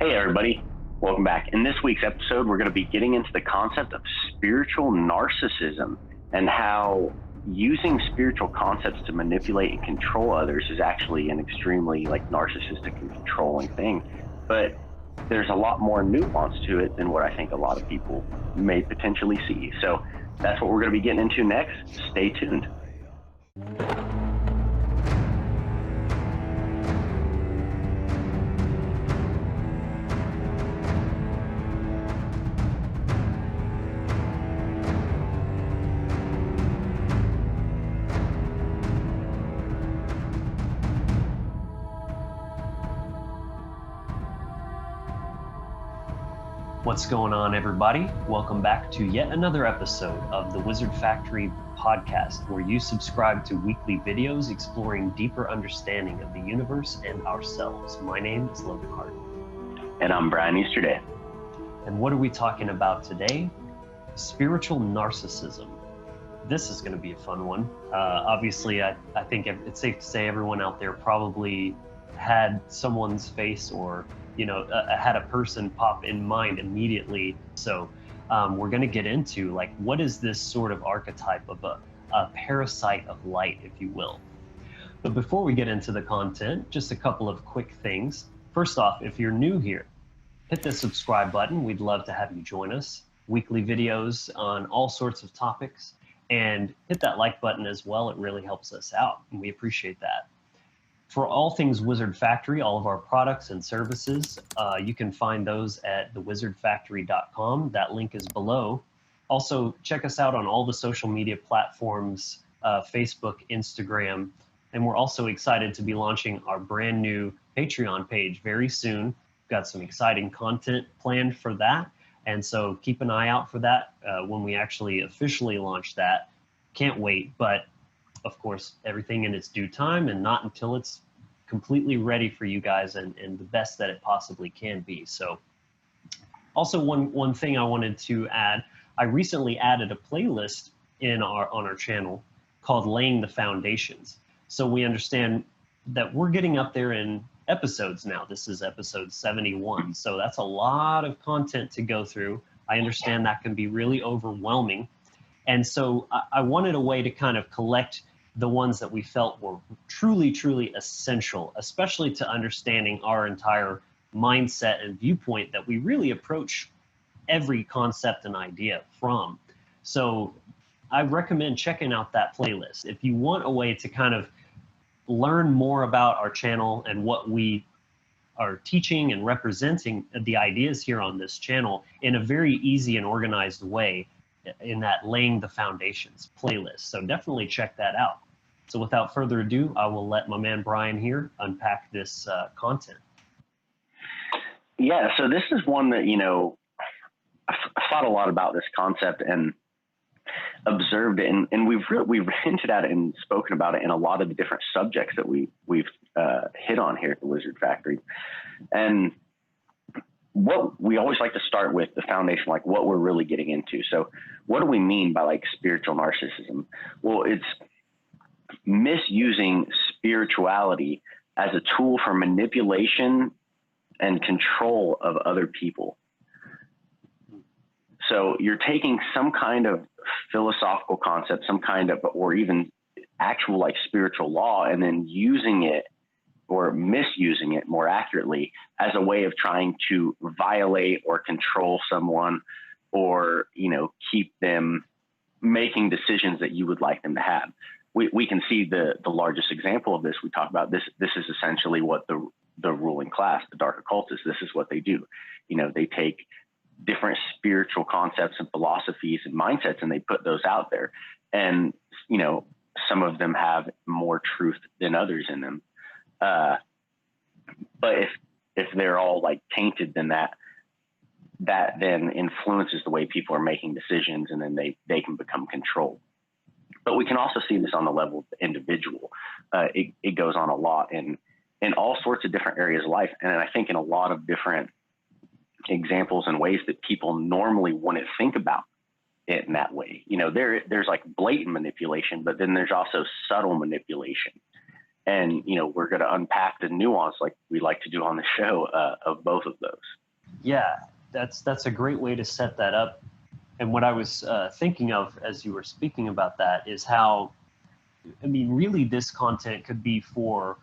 Hey everybody, welcome back. In this week's episode, we're going to be getting into the concept of spiritual narcissism and how using spiritual concepts to manipulate and control others is actually an extremely narcissistic and controlling thing. But there's a lot more nuance to it than what I think a lot of people may potentially see. So that's what we're going to be getting into next. Stay tuned. What's going on, everybody? Welcome back to yet another episode of the Wizard Factory podcast, where you subscribe to weekly videos exploring deeper understanding of the universe and ourselves. My name is Logan Hart. And I'm Brian Easterday. And what are we talking about today? Spiritual narcissism. This is going to be a fun one. Obviously, I think it's safe to say everyone out there probably had someone's face or had a person pop in mind immediately. So we're going to get into what is this sort of archetype of a parasite of light, if you will. But before we get into the content, just a couple of quick things. First off, if you're new here, hit the subscribe button. We'd love to have you join us. Weekly videos on all sorts of topics, and hit that like button as well. It really helps us out, and we appreciate that. For all things Wizard Factory, all of our products and services, you can find those at thewizardfactory.com. That link is below. Also, check us out on all the social media platforms, Facebook, Instagram, and we're also excited to be launching our brand new Patreon page very soon. We've got some exciting content planned for that, and so keep an eye out for that when we actually officially launch that. Can't wait, but of course, everything in its due time and not until it's completely ready for you guys and the best that it possibly can be. So also one thing I wanted to add, I recently added a playlist on our channel called Laying the Foundations. So we understand that we're getting up there in episodes now. This is episode 71. So that's a lot of content to go through. I understand that can be really overwhelming. And so I wanted a way to kind of collect the ones that we felt were truly, truly essential, especially to understanding our entire mindset and viewpoint that we really approach every concept and idea from. So I recommend checking out that playlist. If you want a way to kind of learn more about our channel and what we are teaching and representing the ideas here on this channel in a very easy and organized way, in that Laying the Foundations playlist. So definitely check that out. So without further ado, I will let my man Brian here unpack this content. Yeah, so this is one that, I thought a lot about this concept and observed it, and we've hinted at it and spoken about it in a lot of the different subjects that we've hit on here at the Wizard Factory. And what we always like to start with the foundation, what we're really getting into. So what do we mean by spiritual narcissism? Well, it's misusing spirituality as a tool for manipulation and control of other people. So you're taking some kind of philosophical concept, some kind of, or even actual spiritual law, and then using it or misusing it more accurately as a way of trying to violate or control someone, or, keep them making decisions that you would like them to have. We can see the largest example of this. We talk about this. This is essentially what the ruling class, the dark occultists, this is what they do. They take different spiritual concepts and philosophies and mindsets, and they put those out there. And, some of them have more truth than others in them. But if they're all tainted, then that then influences the way people are making decisions, and then they can become controlled. But we can also see this on the level of the individual. It goes on a lot in all sorts of different areas of life. And I think in a lot of different examples and ways that people normally wouldn't think about it in that way. There's blatant manipulation, but then there's also subtle manipulation. And, we're going to unpack the nuance like we like to do on the show of both of those. Yeah, that's a great way to set that up. And what I was thinking of as you were speaking about that is how, really this content could be for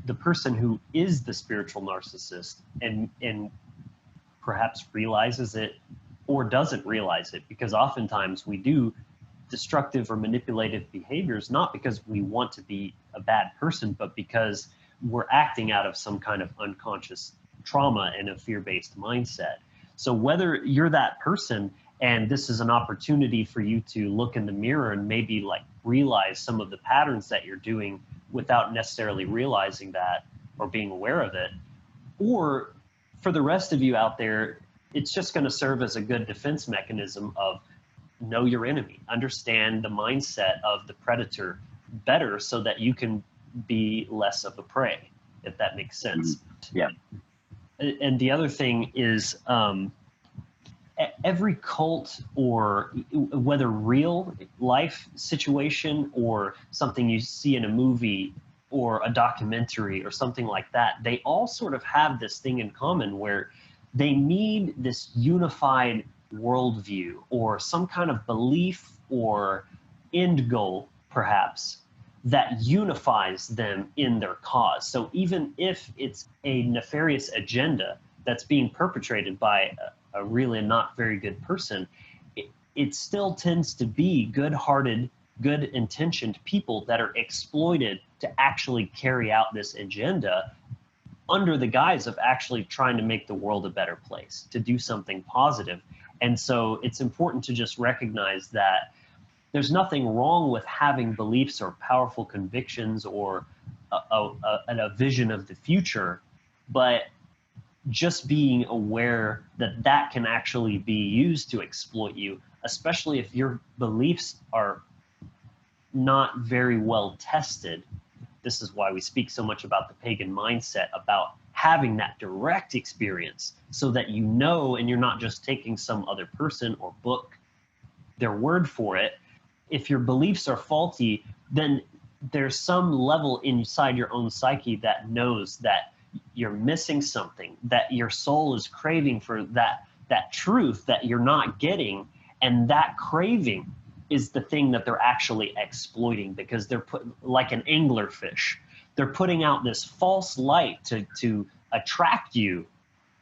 the person who is the spiritual narcissist and perhaps realizes it or doesn't realize it, because oftentimes we do destructive or manipulative behaviors, not because we want to be a bad person, but because we're acting out of some kind of unconscious trauma and a fear-based mindset. So whether you're that person and this is an opportunity for you to look in the mirror and maybe like realize some of the patterns that you're doing without necessarily realizing that or being aware of it, or for the rest of you out there, it's just going to serve as a good defense mechanism of know your enemy, understand the mindset of the predator better so that you can be less of a prey, if that makes sense. Yeah. And the other thing is every cult, or whether real life situation or something you see in a movie or a documentary or something like that, they all sort of have this thing in common where they need this unified worldview or some kind of belief or end goal, perhaps, that unifies them in their cause. So even if it's a nefarious agenda that's being perpetrated by a really not very good person, it still tends to be good-hearted, good-intentioned people that are exploited to actually carry out this agenda under the guise of actually trying to make the world a better place, to do something positive. And so it's important to just recognize that there's nothing wrong with having beliefs or powerful convictions or a vision of the future, but just being aware that that can actually be used to exploit you, especially if your beliefs are not very well tested. This is why we speak so much about the pagan mindset, about having that direct experience so that you know, and you're not just taking some other person or book their word for it. If your beliefs are faulty, then there's some level inside your own psyche that knows that you're missing something, that your soul is craving for that truth that you're not getting, and that craving is the thing that they're actually exploiting, because they're like an anglerfish. They're putting out this false light to attract you,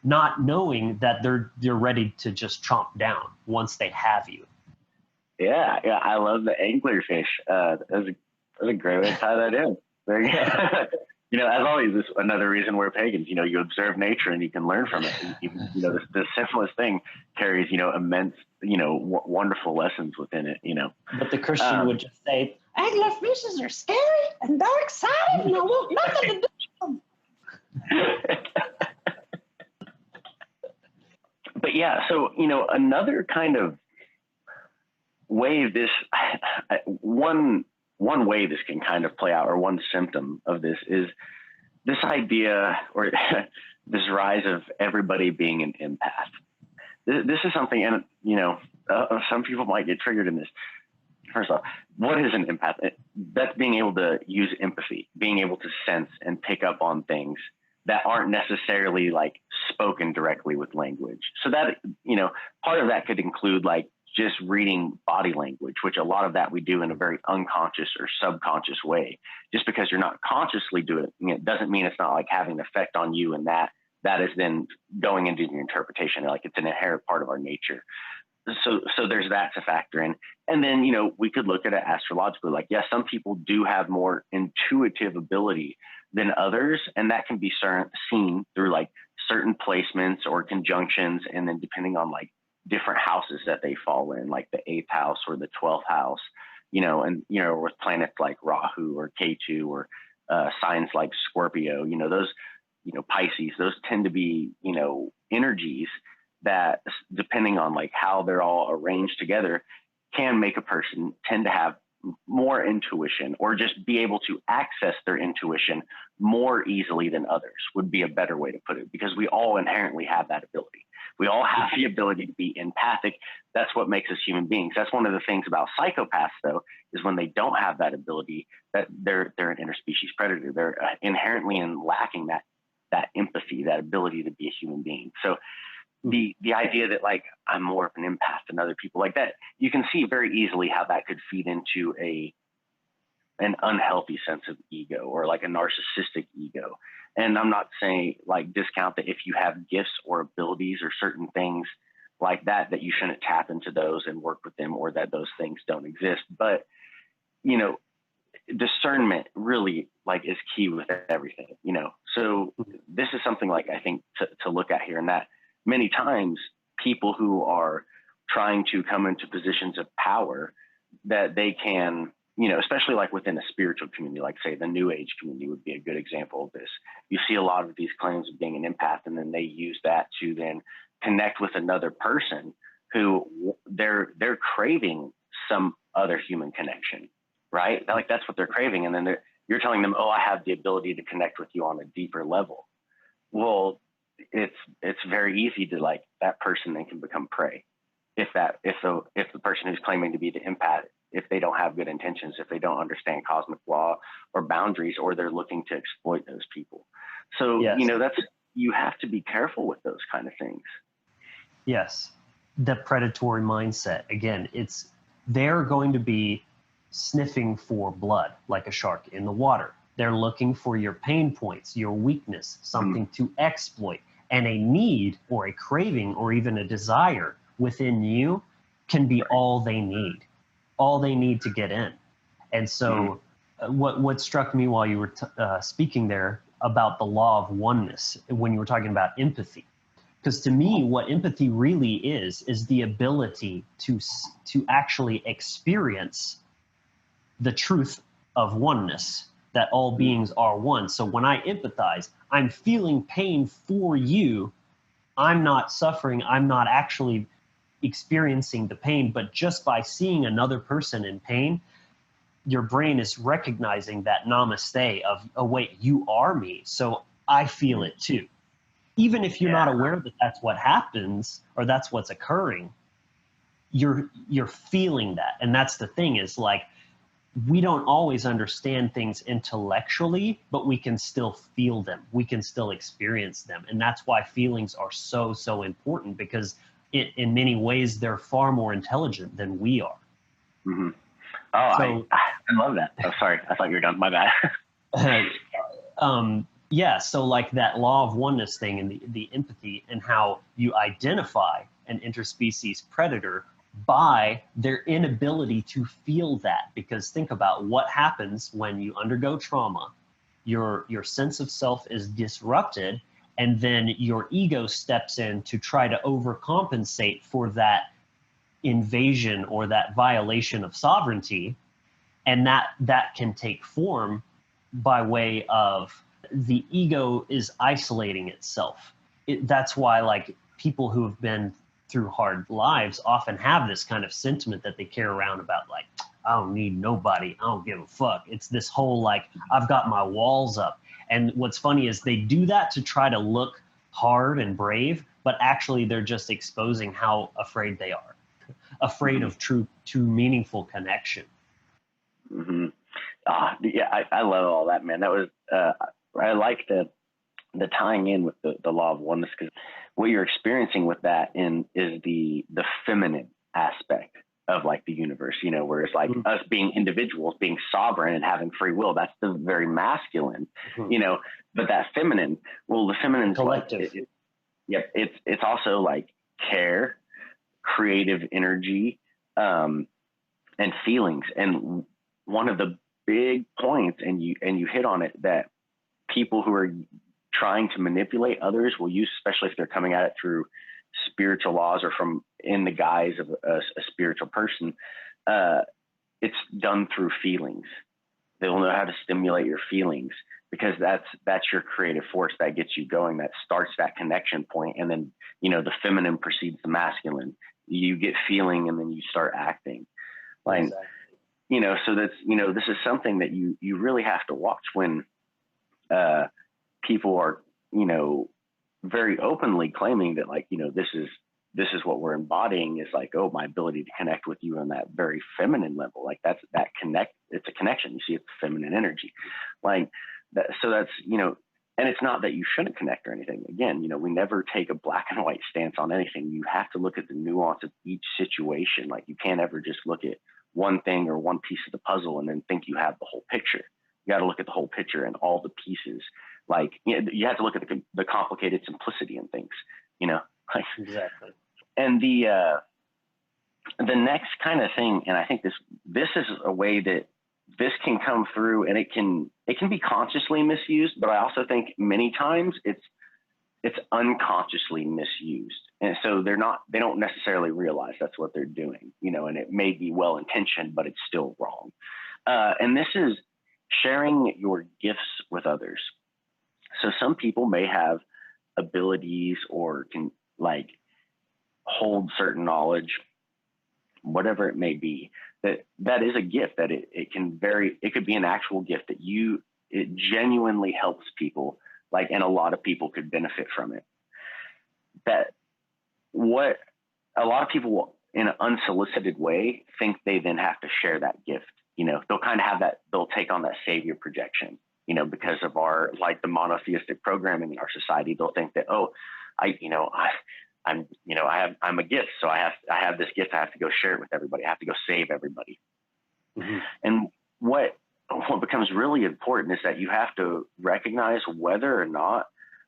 not knowing that they're ready to just chomp down once they have you. Yeah, I love the anglerfish. That's a great way to tie that in. Very good. As always, this is another reason we're pagans. You observe nature and you can learn from it. The simplest thing carries, immense, wonderful lessons within it. But the Christian would just say, anglerfishes are scary and dark-sided, and I want nothing to do with them. But yeah, so another kind of way this one way this can kind of play out, or one symptom of this, is this idea or this rise of everybody being an empath. This is something, and some people might get triggered in this. First off, what is an empath? That's being able to use empathy, being able to sense and pick up on things that aren't necessarily like spoken directly with language. So that, part of that could include like just reading body language, which a lot of that we do in a very unconscious or subconscious way. Just because you're not consciously doing it doesn't mean it's not like having an effect on you, and that is then going into your interpretation. Like it's an inherent part of our nature. So there's that to factor in. And then, we could look at it astrologically. Like, yes, some people do have more intuitive ability than others, and that can be seen through like certain placements or conjunctions, and then depending on like different houses that they fall in, like the 8th house or the 12th house, and with planets like Rahu or Ketu or signs like Scorpio, those, Pisces, those tend to be, energies that, depending on like how they're all arranged together, can make a person tend to have more intuition, or just be able to access their intuition more easily than others, would be a better way to put it, because we all inherently have that ability. We all have the ability to be empathic. That's what makes us human beings. That's one of the things about psychopaths, though, is when they don't have that ability, that they're an interspecies predator. They're inherently lacking that empathy, that ability to be a human being. So the idea that like I'm more of an empath than other people, like that, you can see very easily how that could feed into an unhealthy sense of ego, or like a narcissistic ego. And I'm not saying like discount that if you have gifts or abilities or certain things like that, that you shouldn't tap into those and work with them, or that those things don't exist. But, you know, discernment really like is key with everything, you know? So this is something like, I think to look at here, and that many times people who are trying to come into positions of power, that they can, you know, especially like within a spiritual community, like say the New Age community would be a good example of this. You see a lot of these claims of being an empath, and then they use that to then connect with another person who they're craving some other human connection, right? Like that's what they're craving. And then you're telling them, oh, I have the ability to connect with you on a deeper level. Well, it's very easy to like that person then can become prey. If the person who's claiming to be the empath, if they don't have good intentions, if they don't understand cosmic law or boundaries, or they're looking to exploit those people. So, Yes. you know, you have to be careful with those kind of things. Yes. The predatory mindset. Again, they're going to be sniffing for blood like a shark in the water. They're looking for your pain points, your weakness, something to exploit. And a need or a craving or even a desire within you can be all they need to get in. And so what struck me while you were speaking there about the law of oneness, when you were talking about empathy, because to me, what empathy really is the ability to actually experience the truth of oneness, that all beings are one. So when I empathize, I'm feeling pain for you. I'm not suffering. I'm not actually experiencing the pain, but just by seeing another person in pain, your brain is recognizing that namaste of, oh wait, you are me, so I feel it too. Even if you're not aware that that's what happens or that's what's occurring, you're feeling that. And that's the thing, is like, we don't always understand things intellectually, but we can still feel them. We can still experience them. And that's why feelings are so, so important, because in many ways, they're far more intelligent than we are. Mm-hmm. Oh, so, I love that. Oh, sorry. I thought you were done. My bad. Yeah. So like that law of oneness thing, and the empathy, and how you identify an interspecies predator by their inability to feel that. Because think about what happens when you undergo trauma. Your sense of self is disrupted, and then your ego steps in to try to overcompensate for that invasion or that violation of sovereignty. And that can take form by way of the ego is isolating itself. That's why like people who have been through hard lives often have this kind of sentiment that they carry around about, like, I don't need nobody, I don't give a fuck. It's this whole like, I've got my walls up. And what's funny is they do that to try to look hard and brave, but actually they're just exposing how afraid they are, afraid of true meaningful connection. Mm-hmm. Yeah, I love all that, man. That was I like the tying in with the law of oneness, because what you're experiencing with that is the feminine aspect of like the universe, you know, where it's like us being individuals, being sovereign and having free will. That's the very masculine, you know, but that feminine, well, the feminine's collective. It's also like care, creative energy, and feelings. And one of the big points, and you hit on it, that people who are trying to manipulate others will use, especially if they're coming at it through spiritual laws or from in the guise of a spiritual person, it's done through feelings. They'll know how to stimulate your feelings, because that's your creative force that gets you going, that starts that connection point. And then, you know, the feminine precedes the masculine. You get feeling and then you start acting. Like, exactly. You know, so that's, you know, this is something that you really have to watch when people are, you know, very openly claiming that, like, this is what we're embodying, is like, oh, my ability to connect with you on that very feminine level. Like it's a connection. You see, it's feminine energy. Like that. So that's, and it's not that you shouldn't connect or anything. Again, we never take a black and white stance on anything. You have to look at the nuance of each situation. Like, you can't ever just look at one thing or one piece of the puzzle and then think you have the whole picture. You got to look at the whole picture and all the pieces. Like, you have to look at the complicated simplicity in things, like, Exactly. And the next kind of thing, and I think this is a way that this can come through, and it can be consciously misused, but I also think many times it's unconsciously misused. And so they don't necessarily realize that's what they're doing, and it may be well intentioned, but it's still wrong. And this is sharing your gifts with others. So some people may have abilities or can, like, hold certain knowledge, whatever it may be, that is a gift, that it could be an actual gift that it genuinely helps people, like, and a lot of people could benefit from it. That what a lot of people will, in an unsolicited way, think they then have to share that gift. They'll kind of have that, they'll take on that savior projection, because of our, like, the monotheistic programming in our society. They'll think that, oh, I'm a gift. So I have this gift. I have to go share it with everybody. I have to go save everybody. Mm-hmm. And what becomes really important is that you have to recognize whether or not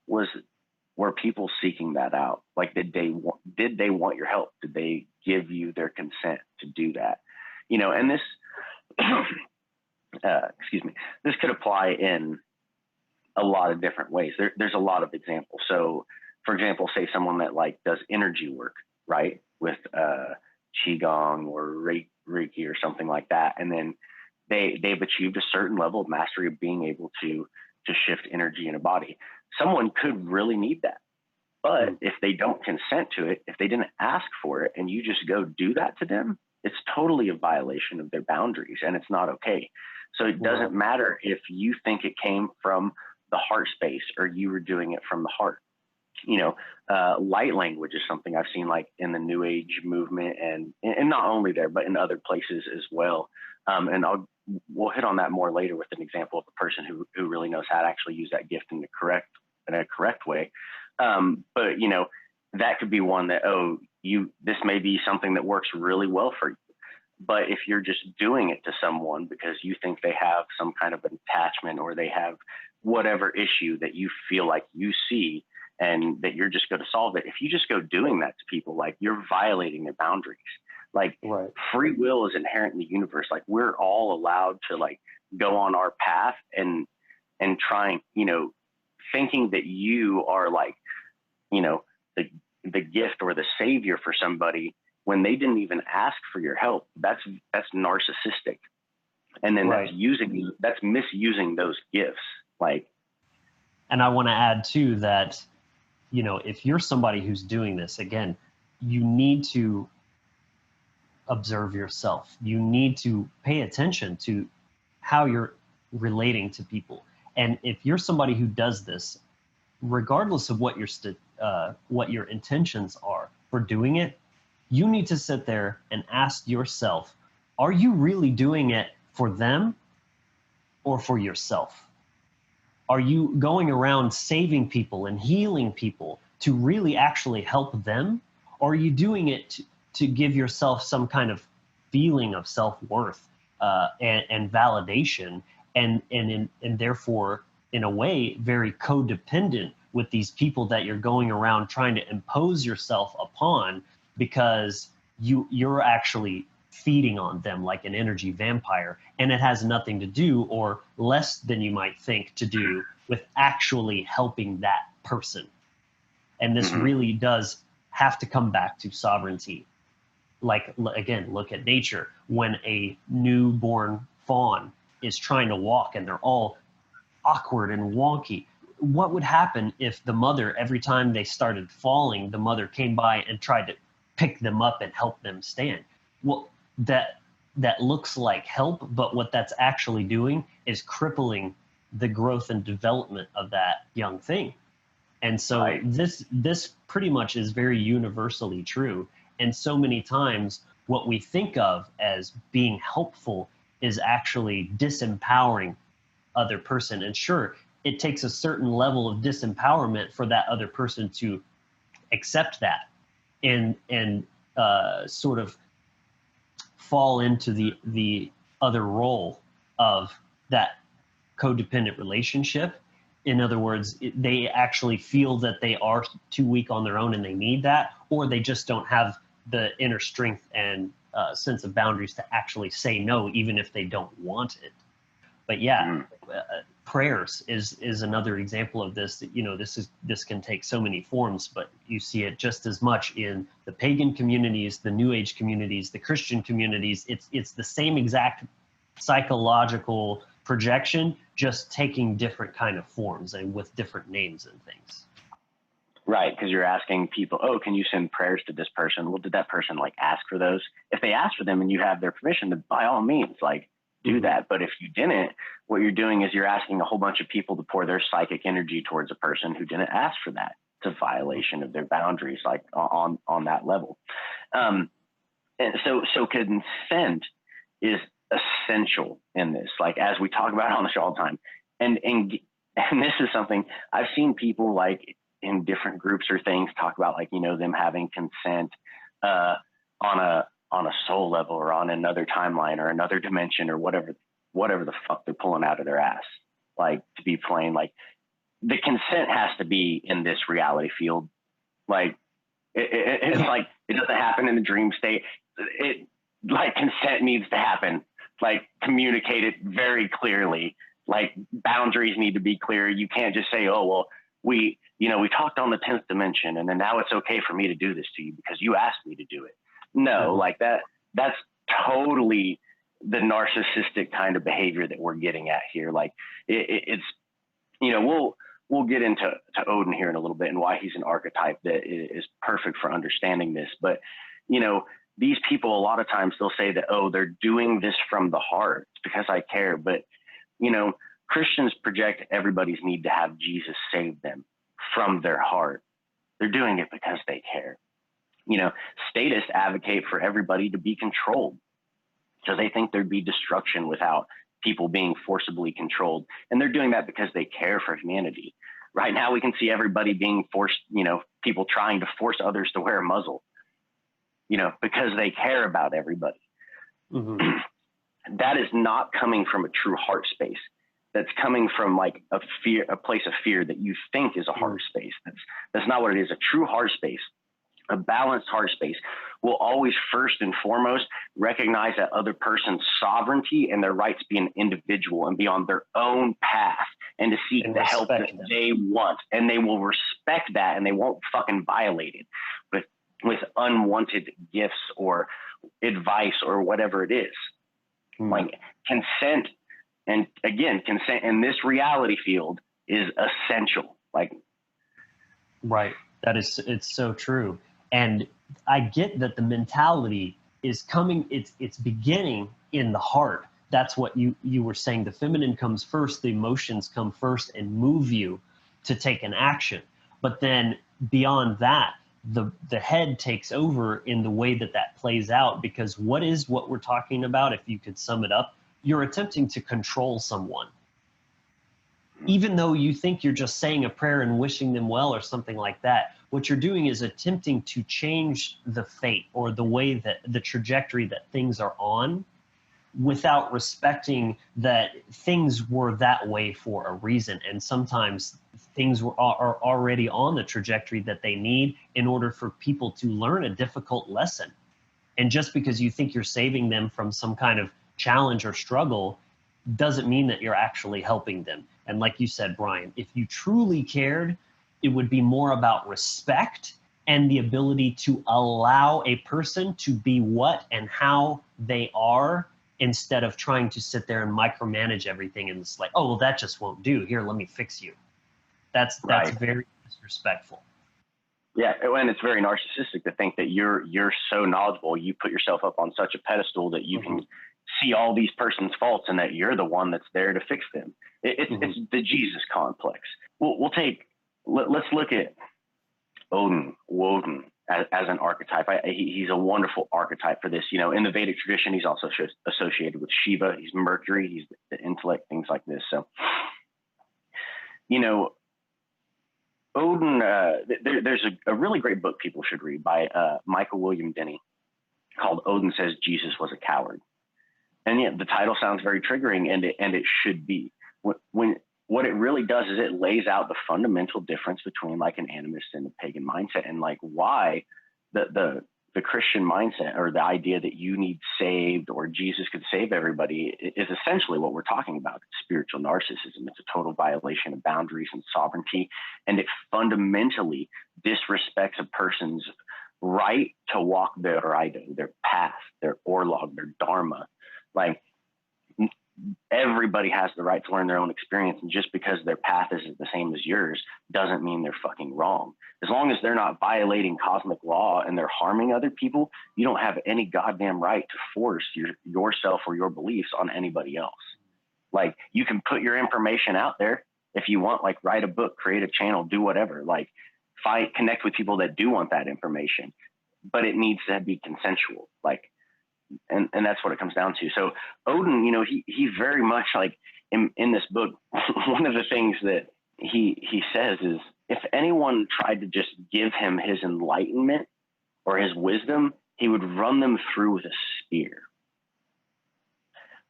were people seeking that out? Like, did they want your help? Did they give you their consent to do that? And this, excuse me, this could apply in a lot of different ways. There's a lot of examples. So, for example, say someone that, like, does energy work, right, with Qigong or Reiki or something like that, and then they've achieved a certain level of mastery of being able to shift energy in a body. Someone could really need that, but if they don't consent to it, if they didn't ask for it, and you just go do that to them, it's totally a violation of their boundaries, and it's not okay. So it doesn't matter if you think it came from the heart space or you were doing it from the heart. Light language is something I've seen, like, in the New Age movement, and not only there, but in other places as well. And we'll hit on that more later with an example of a person who really knows how to actually use that gift in a correct way. But that could be one that, this may be something that works really well for you. But if you're just doing it to someone because you think they have some kind of attachment, or they have whatever issue that you feel like you see, and that you're just going to solve it, if you just go doing that to people, like, you're violating their boundaries. Like, right. Free will is inherent in the universe. Like, we're all allowed to, like, go on our path and trying, thinking that you are, like, the gift or the savior for somebody when they didn't even ask for your help. That's narcissistic. And then right. that's misusing those gifts. Like, and I want to add too that, if you're somebody who's doing this, again, you need to observe yourself. You need to pay attention to how you're relating to people. And if you're somebody who does this, regardless of what your intentions are for doing it, you need to sit there and ask yourself, are you really doing it for them or for yourself? Are you going around saving people and healing people to really actually help them? Or are you doing it to give yourself some kind of feeling of self-worth and validation, and therefore, in a way, very codependent with these people that you're going around trying to impose yourself upon, because you're actually feeding on them like an energy vampire, and it has nothing to do, or less than you might think to do, with actually helping that person. And this really does have to come back to sovereignty. Like, again, look at nature. When a newborn fawn is trying to walk and they're all awkward and wonky, what would happen if the mother, every time they started falling, the mother came by and tried to pick them up and help them stand? Well, that looks like help, but what that's actually doing is crippling the growth and development of that young thing. And so Right. this pretty much is very universally true. And so many times what we think of as being helpful is actually disempowering other person. And sure, it takes a certain level of disempowerment for that other person to accept that and sort of fall into the other role of that codependent relationship. In other words, they actually feel that they are too weak on their own and they need that, or they just don't have the inner strength and sense of boundaries to actually say no, even if they don't want it. But yeah, prayers is another example of this. That, you know, this can take so many forms, but you see it just as much in the pagan communities, the New Age communities, the Christian communities. It's the same exact psychological projection, just taking different kind of forms and with different names and things. Right, because you're asking people, oh, can you send prayers to this person? Well, did that person like ask for those? If they ask for them and you have their permission, then by all means, like do that. But if you didn't, what you're doing is you're asking a whole bunch of people to pour their psychic energy towards a person who didn't ask for that. It's a violation of their boundaries, like on that level. And so consent is essential in this, like as we talk about on the show all the time. And this is something I've seen people like in different groups or things talk about, like, you know, them having consent on a soul level or on another timeline or another dimension or whatever the fuck they're pulling out of their ass. Like, to be plain, like the consent has to be in this reality field. Like it's like, it doesn't happen in the dream state. It like consent needs to happen, like communicate it very clearly. Like boundaries need to be clear. You can't just say, oh, well, we talked on the 10th dimension and then now it's okay for me to do this to you because you asked me to do it. No, like that's totally the narcissistic kind of behavior that we're getting at here. Like it's, you know, we'll get into Odin here in a little bit and why he's an archetype that is perfect for understanding this. But, you know, these people, a lot of times they'll say that, oh, they're doing this from the heart. It's because I care. But, you know, Christians project everybody's need to have Jesus save them from their heart. They're doing it because they care. You know, statists advocate for everybody to be controlled because they think there'd be destruction without people being forcibly controlled. And they're doing that because they care for humanity. Right now, we can see everybody being forced, you know, people trying to force others to wear a muzzle, you know, because they care about everybody. Mm-hmm. That is not coming from a true heart space. That's coming from like a place of fear that you think is a heart space. That's not what it is. A true heart space, a balanced heart space, will always first and foremost recognize that other person's sovereignty and their right to be an individual and be on their own path and to seek the help that they want. And they will respect that and they won't fucking violate it with unwanted gifts or advice or whatever it is. Like consent. And again, consent in this reality field is essential. Like, right. It's so true. And I get that the mentality is coming, it's beginning in the heart. That's what you were saying. The feminine comes first, the emotions come first and move you to take an action. But then beyond that, the head takes over in the way that plays out, because what we're talking about, if you could sum it up, you're attempting to control someone. Even though you think you're just saying a prayer and wishing them well or something like that, what you're doing is attempting to change the fate or the way that the trajectory that things are on, without respecting that things were that way for a reason. And sometimes things are already on the trajectory that they need in order for people to learn a difficult lesson. And just because you think you're saving them from some kind of challenge or struggle doesn't mean that you're actually helping them. And like you said, Brian, if you truly cared, it would be more about respect and the ability to allow a person to be what and how they are, instead of trying to sit there and micromanage everything. And it's like, oh, well, that just won't do. Here, let me fix you. That's right. Very disrespectful. Yeah, and it's very narcissistic to think that you're so knowledgeable. You put yourself up on such a pedestal that you can see all these person's faults and that you're the one that's there to fix them. It's the Jesus complex. We'll take let's look at Woden as an archetype. He's a wonderful archetype for this. You know, in the Vedic tradition, he's also associated with Shiva. He's Mercury. He's the intellect, things like this. So, you know, Odin, there's a really great book people should read by Michael William Denny called Odin Says Jesus Was a Coward. And yet the title sounds very triggering, and it should be. When what it really does is it lays out the fundamental difference between like an animist and a pagan mindset, and like why the Christian mindset, or the idea that you need saved or Jesus could save everybody, is essentially what we're talking about. It's spiritual narcissism. It's a total violation of boundaries and sovereignty, and it fundamentally disrespects a person's right to walk their raido, their path, their orlog, their dharma. Like, everybody has the right to learn their own experience, and just because their path isn't the same as yours doesn't mean they're fucking wrong. As long as they're not violating cosmic law and they're harming other people, you don't have any goddamn right to force yourself or your beliefs on anybody else. Like, you can put your information out there if you want, like write a book, create a channel, do whatever, like connect with people that do want that information, but it needs to be consensual. Like, and that's what it comes down to. So Odin, you know, he very much, like, in this book, one of the things that he says is, if anyone tried to just give him his enlightenment or his wisdom, he would run them through with a spear.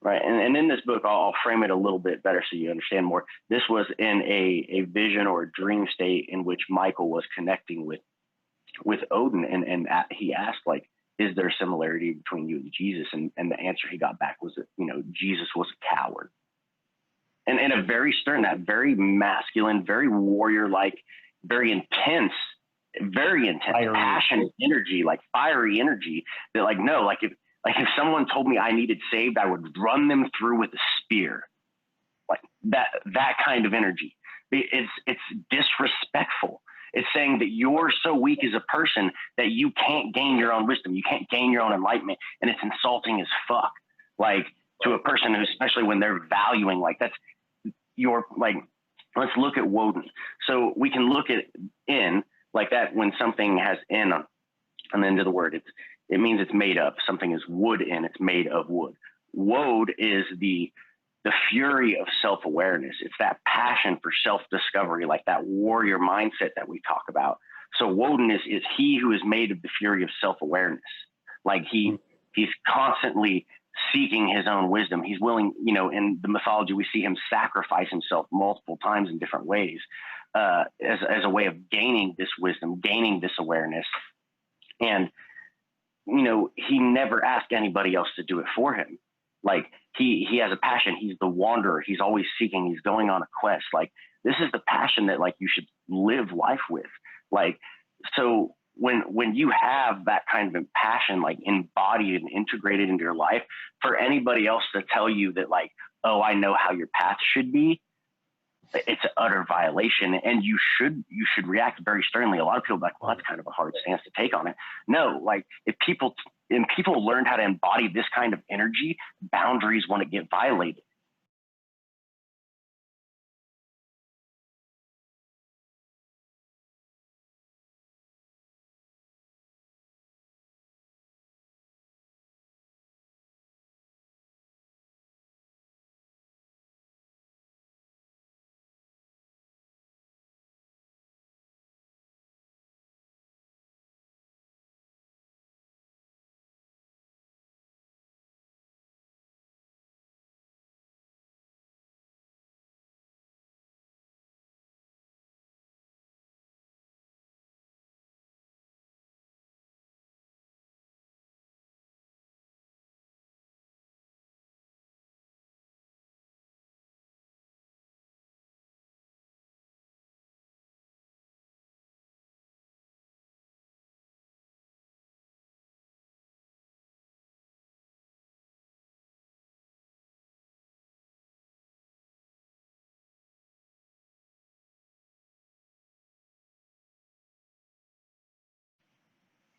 Right. And in this book, I'll frame it a little bit better so you understand more. This was in a vision or a dream state in which Michael was connecting with Odin. And he asked, like, is there a similarity between you and Jesus? And the answer he got back was that, you know, Jesus was a coward. And a very stern, that very masculine, very warrior-like, very intense, passionate energy, like fiery energy, that, like, no, like if someone told me I needed saved, I would run them through with a spear. Like that kind of energy. It's disrespectful. It's saying that you're so weak as a person that you can't gain your own wisdom. You can't gain your own enlightenment. And it's insulting as fuck. Like, to a person who, especially when they're valuing, like, that's your, like, let's look at Woden. So we can look at in like that. When something has in on the end of the word, it means it's made of. Something is wood in, it's made of wood. Wode is the fury of self-awareness. It's that passion for self-discovery, like that warrior mindset that we talk about. So Woden is he who is made of the fury of self-awareness. Like, he's constantly seeking his own wisdom. He's willing, you know, in the mythology, we see him sacrifice himself multiple times in different ways, as a way of gaining this wisdom, gaining this awareness. And, you know, he never asked anybody else to do it for him. Like, he has a passion. He's the wanderer. He's always seeking. He's going on a quest. Like, this is the passion that, like, you should live life with. Like, so when you have that kind of passion, like, embodied and integrated into your life, for anybody else to tell you that, like, oh, I know how your path should be, it's an utter violation, and you should react very sternly. A lot of people are like, well, that's kind of a hard stance to take on it. No, like, if people learned how to embody this kind of energy, boundaries wouldn't get violated.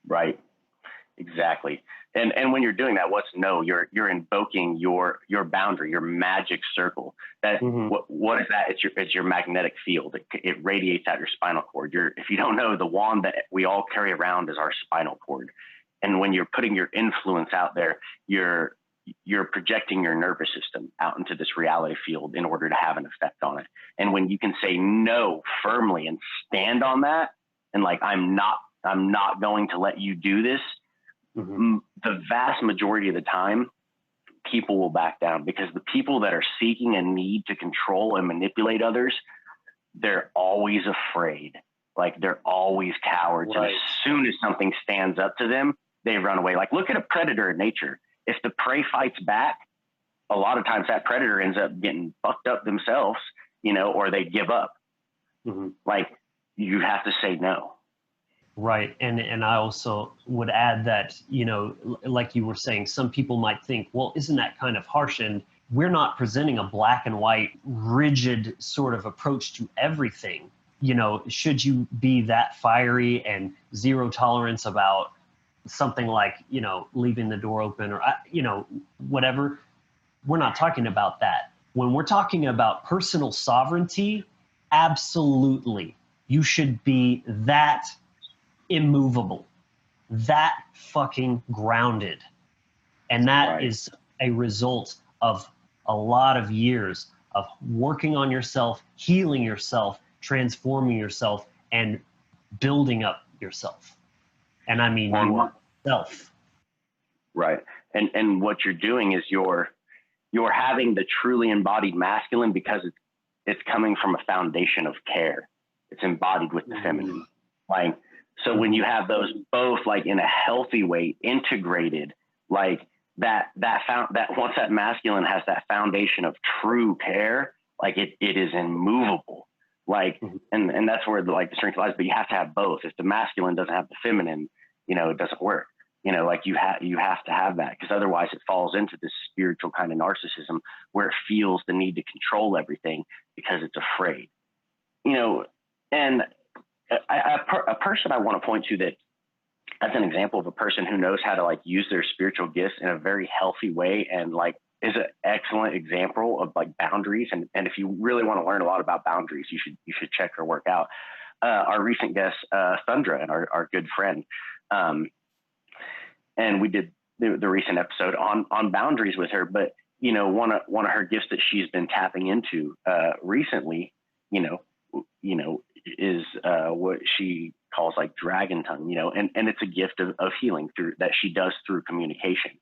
Right. Exactly. And when you're doing that, you're invoking your boundary, your magic circle. That Hmm. what is that? It's your magnetic field. It radiates out your spinal cord. If you don't know, the wand that we all carry around is our spinal cord. And when you're putting your influence out there, you're projecting your nervous system out into this reality field in order to have an effect on it. And when you can say no firmly and stand on that, and like I'm not going to let you do this, the vast majority of the time, people will back down, because the people that are seeking a need to control and manipulate others, they're always afraid. Like they're always cowards. Right. And as soon as something stands up to them, they run away. Like look at a predator in nature. If the prey fights back, a lot of times that predator ends up getting fucked up themselves, or they give up. Like you have to say no. Right. And I also would add that, like you were saying, some people might think, well, isn't that kind of harsh? And we're not presenting a black and white, rigid sort of approach to everything. Should you be that fiery and zero tolerance about something like, leaving the door open or, whatever? We're not talking about that. When we're talking about personal sovereignty, absolutely, you should be that immovable, that fucking grounded. And that is a result of a lot of years of working on yourself, healing yourself, transforming yourself, and building up yourself. And I mean yourself. Right. And what you're doing is you're having the truly embodied masculine, because it's coming from a foundation of care. It's embodied with the feminine. Like, so when you have those both like in a healthy way integrated, like that once that masculine has that foundation of true care, like it is immovable. Like, and that's where the strength lies. But you have to have both. If the masculine doesn't have the feminine, it doesn't work. Like you have to have that, because otherwise it falls into this spiritual kind of narcissism where it feels the need to control everything because it's afraid. And a person I want to point to that as an example of a person who knows how to like use their spiritual gifts in a very healthy way, and like is an excellent example of like boundaries. And if you really want to learn a lot about boundaries, you should check her work out. Our recent guest, Thundra, and our good friend. And we did the recent episode on boundaries with her. But, one of her gifts that she's been tapping into recently, is what she calls like dragon tongue, and it's a gift of healing that she does through communication.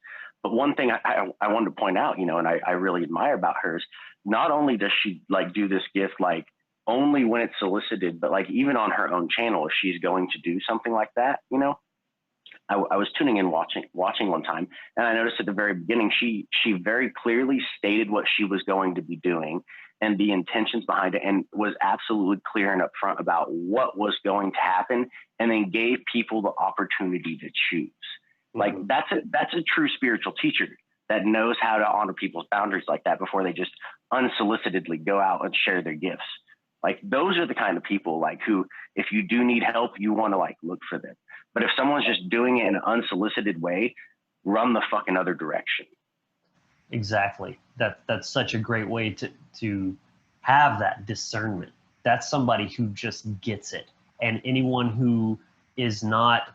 But one thing I wanted to point out, and I really admire about her is not only does she like do this gift like only when it's solicited, but like even on her own channel, if she's going to do something like that, I was tuning in watching one time, and I noticed at the very beginning she very clearly stated what she was going to be doing and the intentions behind it, and was absolutely clear and upfront about what was going to happen, and then gave people the opportunity to choose. Like that's a true spiritual teacher that knows how to honor people's boundaries like that before they just unsolicitedly go out and share their gifts. Like those are the kind of people like who, if you do need help, you want to like look for them. But if someone's just doing it in an unsolicited way, run the fucking other direction. Exactly. That's such a great way to have that discernment. That's somebody who just gets it. And anyone who is not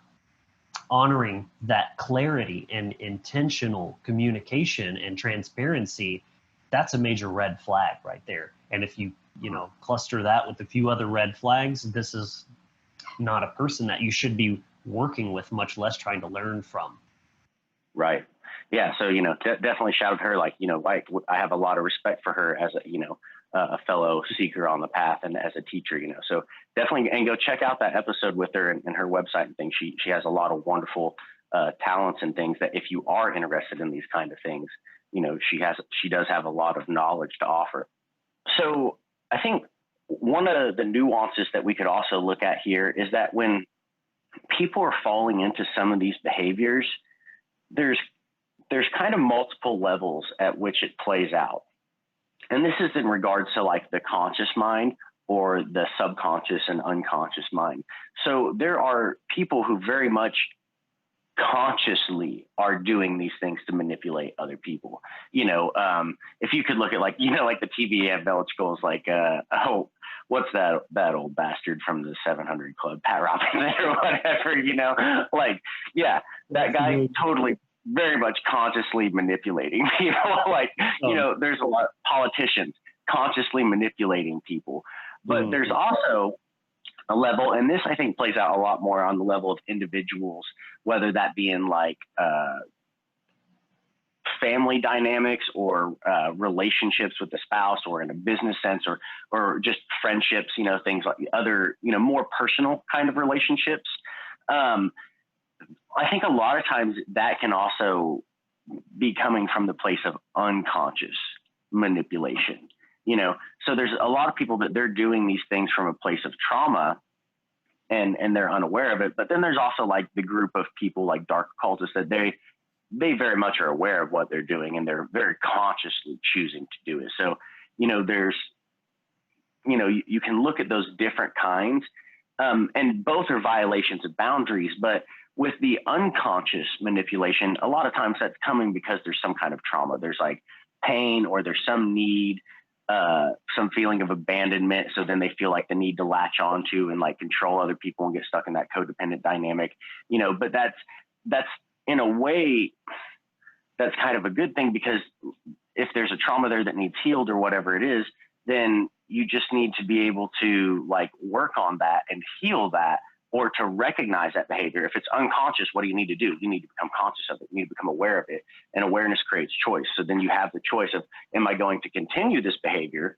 honoring that clarity and intentional communication and transparency, that's a major red flag right there. And if you cluster that with a few other red flags, this is not a person that you should be working with, much less trying to learn from. Right. Yeah. So, definitely shout out her, like I have a lot of respect for her as a fellow seeker on the path and as a teacher, so definitely, and go check out that episode with her and her website and things. She has a lot of wonderful talents and things that if you are interested in these kind of things, she does have a lot of knowledge to offer. So I think one of the nuances that we could also look at here is that when people are falling into some of these behaviors, there's kind of multiple levels at which it plays out. And this is in regards to like the conscious mind or the subconscious and unconscious mind. So there are people who very much consciously are doing these things to manipulate other people. If you could look at like the TV evangelical like, oh, what's that old bastard from the 700 Club, Pat Robinson or whatever, like, yeah, that guy totally very much consciously manipulating people. Like, there's a lot of politicians consciously manipulating people, but there's also a level, and this I think plays out a lot more on the level of individuals, whether that be in like family dynamics or relationships with the spouse, or in a business sense, or just friendships, things like other, more personal kind of relationships. I think a lot of times that can also be coming from the place of unconscious manipulation. So there's a lot of people that they're doing these things from a place of trauma and they're unaware of it. But then there's also like the group of people like dark occultists that they very much are aware of what they're doing and they're very consciously choosing to do it. So, there's, you can look at those different kinds, and both are violations of boundaries. But with the unconscious manipulation, a lot of times that's coming because there's some kind of trauma. There's like pain, or there's some need, some feeling of abandonment. So then they feel like the need to latch onto and like control other people and get stuck in that codependent dynamic, but that's in a way, that's kind of a good thing, because if there's a trauma there that needs healed or whatever it is, then you just need to be able to like work on that and heal that, or to recognize that behavior. If it's unconscious, what do you need to do? You need to become conscious of it. You need to become aware of it, and awareness creates choice. So then you have the choice of, am I going to continue this behavior,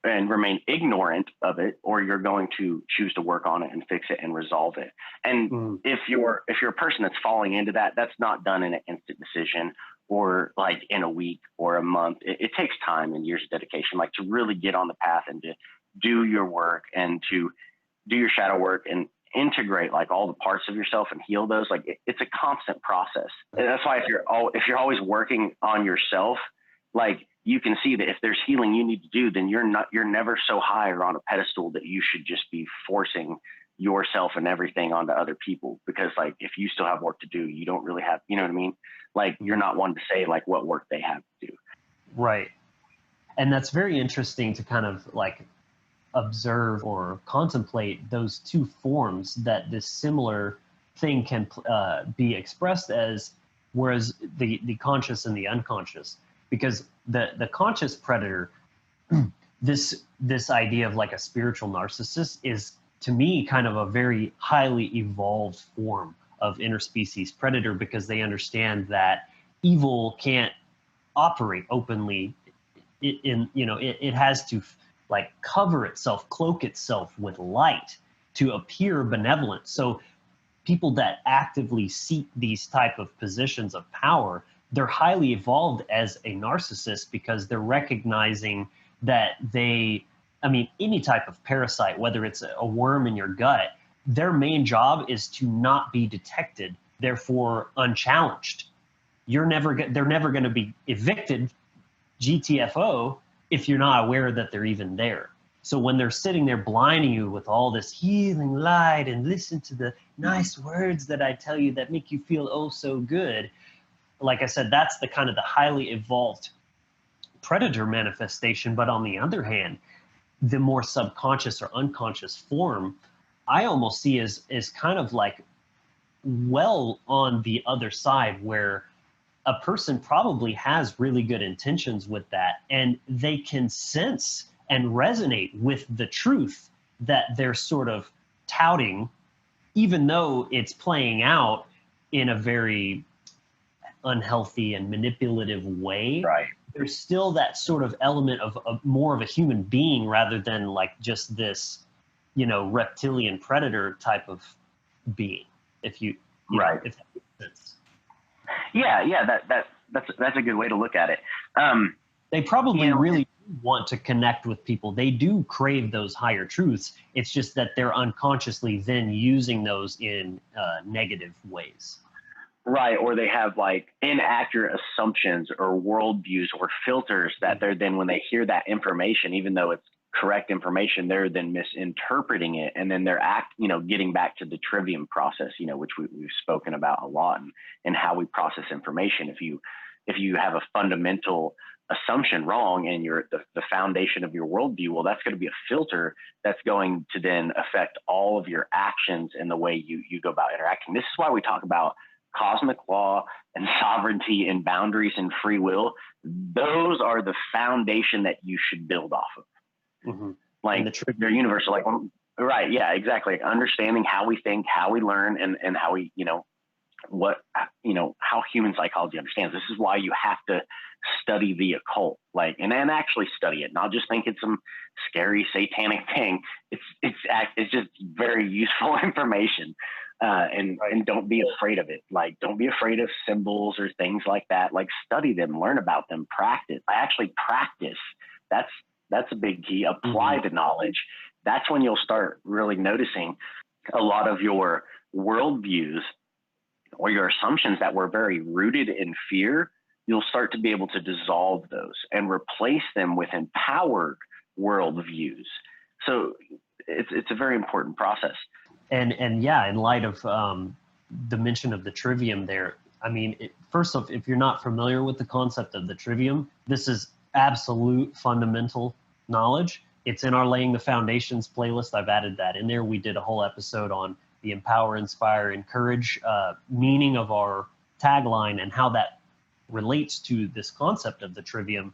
and remain ignorant of it, or you're going to choose to work on it and fix it and resolve it. And if you're a person that's falling into that, that's not done in an instant decision, or like in a week or a month. It takes time and years of dedication, like to really get on the path and to do your work and to do your shadow work and integrate like all the parts of yourself and heal those. Like it's a constant process. And that's why if you're always working on yourself, like you can see that if there's healing you need to do, then you're never so high or on a pedestal that you should just be forcing yourself and everything onto other people. Because like, if you still have work to do, you don't really have, you know what I mean? Like you're not one to say like what work they have to do. Right. And that's very interesting to kind of like observe or contemplate those two forms that this similar thing can be expressed as, whereas the conscious and the unconscious, because the conscious predator, this idea of like a spiritual narcissist is to me kind of a very highly evolved form of interspecies predator, because they understand that evil can't operate openly. It has to like cover itself, cloak itself with light to appear benevolent. So people that actively seek these type of positions of power, they're highly evolved as a narcissist, because they're recognizing that any type of parasite, whether it's a worm in your gut, their main job is to not be detected, therefore unchallenged. They're never going to be evicted, GTFO, if you're not aware that they're even there. So when they're sitting there blinding you with all this healing light and listen to the nice words that I tell you that make you feel oh so good, like I said, that's the kind of the highly evolved predator manifestation. But on the other hand, the more subconscious or unconscious form, I almost see as kind of like well on the other side, where a person probably has really good intentions with that, and they can sense and resonate with the truth that they're sort of touting, even though it's playing out in a very unhealthy and manipulative way. Right. There's still that sort of element of more of a human being rather than like just this, reptilian predator type of being. If that makes sense. Yeah, that's a good way to look at it. They probably really want to connect with people. They do crave those higher truths. It's just that they're unconsciously then using those in negative ways. Right, or they have like inaccurate assumptions or worldviews or filters that they're then, when they hear that information, even though it's correct information, they're then misinterpreting it, and then they're getting back to the trivium process, which we've spoken about a lot, and how we process information. If you have a fundamental assumption wrong and the foundation of your worldview, well, that's going to be a filter that's going to then affect all of your actions and the way you go about interacting. This is why we talk about cosmic law and sovereignty and boundaries and free will. Those are the foundation that you should build off of. Mm-hmm. Like they're universal. Like, right. Yeah, exactly. Like understanding how we think, how we learn, and how we, how human psychology understands. This is why you have to study the occult, and actually study it, not just think it's some scary satanic thing. It's just very useful information. And don't be afraid of it. Like, don't be afraid of symbols or things like that. Like, study them, learn about them, practice. Practice. That's a big key. Apply the knowledge. That's when you'll start really noticing a lot of your worldviews or your assumptions that were very rooted in fear. You'll start to be able to dissolve those and replace them with empowered worldviews. So it's a very important process. And yeah, in light of the mention of the trivium there, I mean, first off, if you're not familiar with the concept of the trivium, this is absolute fundamental knowledge. It's in our Laying the Foundations playlist. I've added that in there. We did a whole episode on the empower, inspire, encourage meaning of our tagline and how that relates to this concept of the trivium.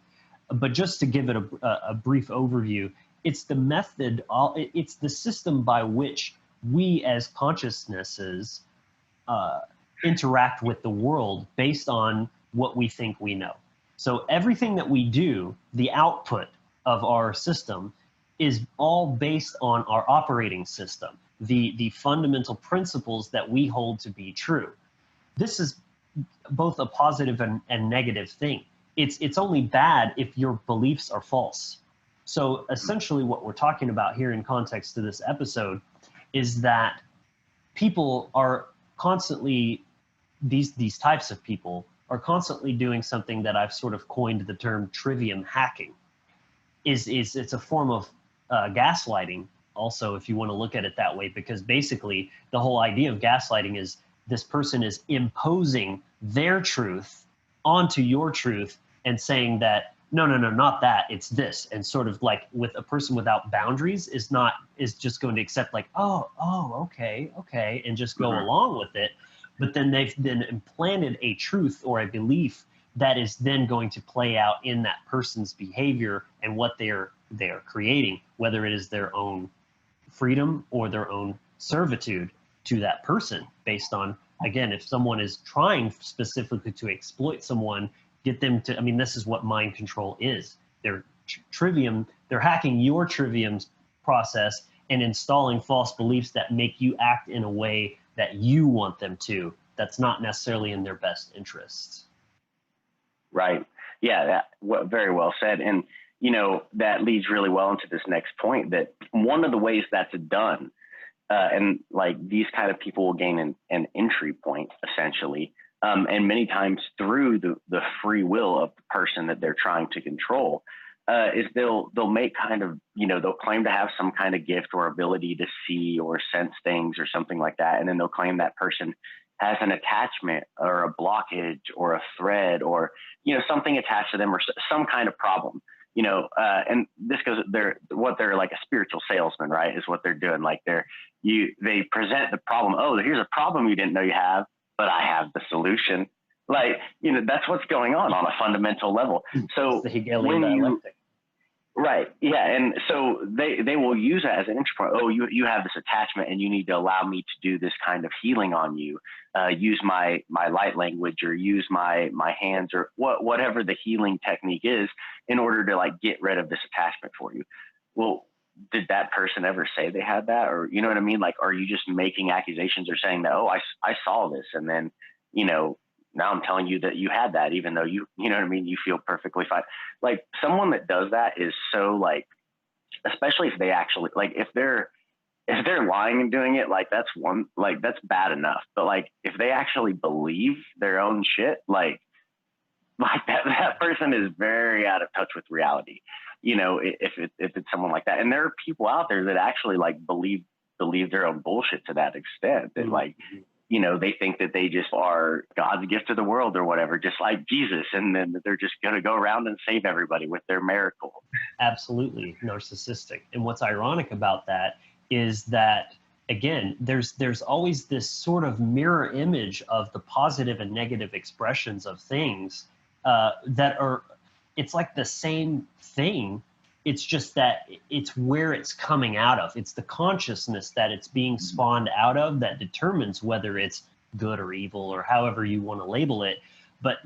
But just to give it a brief overview, it's the method, it's the system by which we as consciousnesses interact with the world based on what we think we know. So everything that we do, the output of our system, is all based on our operating system, the fundamental principles that we hold to be true. This is both a positive and negative thing. It's only bad if your beliefs are false. So essentially what we're talking about here in context to this episode is that people are constantly, these types of people are constantly doing something that I've sort of coined the term trivium hacking. It's a form of gaslighting also, if you want to look at it that way, because basically the whole idea of gaslighting is this person is imposing their truth onto your truth and saying that, no, not that, it's this. And sort of like with a person without boundaries is just going to accept like, oh, okay, and just go along with it. But then they've then implanted a truth or a belief that is then going to play out in that person's behavior and what they're creating, whether it is their own freedom or their own servitude to that person, based on, again, if someone is trying specifically to exploit someone, get them to, I mean, this is what mind control is. They're hacking your trivium process and installing false beliefs that make you act in a way that you want them to. That's not necessarily in their best interests. Right. Yeah, very well said. And, that leads really well into this next point, that one of the ways that's done, and like these kind of people will gain an entry point essentially, and many times through the free will of the person that they're trying to control, is they'll make kind of, they'll claim to have some kind of gift or ability to see or sense things or something like that. And then they'll claim that person has an attachment or a blockage or a thread or, something attached to them or some kind of problem, and this goes, they're like a spiritual salesman, right? Is what they're doing. Like they present the problem. Oh, here's a problem you didn't know you have, but I have the solution. Like, that's what's going on a fundamental level. So it's the Hegelian dialectic. Right. Yeah. And so they will use that as an entry point. Oh, you have this attachment and you need to allow me to do this kind of healing on you. Use my light language or use my hands or whatever the healing technique is in order to like get rid of this attachment for you. Well, did that person ever say they had that? Or, you know what I mean? Like, are you just making accusations or saying that, oh, I saw this. And then, now I'm telling you that you had that, even though you know what I mean? You feel perfectly fine. Like someone that does that is so like, especially if they actually, like if they're lying and doing it, like that's bad enough. But like, if they actually believe their own shit, like that person is very out of touch with reality. if it's someone like that. And there are people out there that actually like believe their own bullshit to that extent, that like, they think that they just are God's gift to the world or whatever, just like Jesus. And then they're just going to go around and save everybody with their miracle. Absolutely narcissistic. And what's ironic about that is that, again, there's always this sort of mirror image of the positive and negative expressions of things that are, it's like the same thing. It's just that it's where it's coming out of. It's the consciousness that it's being spawned out of that determines whether it's good or evil or however you want to label it. But,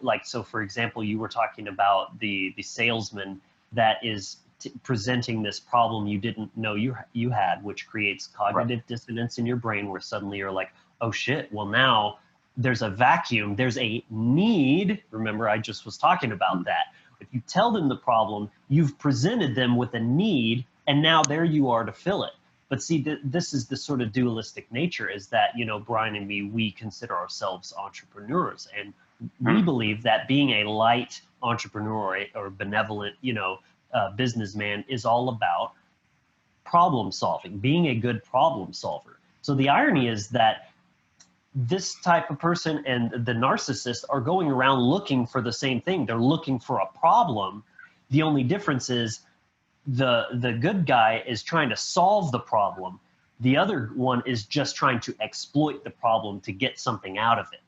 like, so for example, you were talking about the salesman that is presenting this problem you didn't know you had, which creates cognitive dissonance in your brain, where suddenly you're like, oh shit, well now there's a vacuum, there's a need. Remember, I just was talking about that. If you tell them the problem, you've presented them with a need, and now there you are to fill it. But see, this is the sort of dualistic nature, is that, Brian and me, we consider ourselves entrepreneurs, and we believe that being a light entrepreneur or benevolent, businessman is all about problem solving, being a good problem solver. So the irony is that this type of person and the narcissist are going around looking for the same thing. They're looking for a problem. The only difference is the good guy is trying to solve the problem. The other one is just trying to exploit the problem to get something out of it.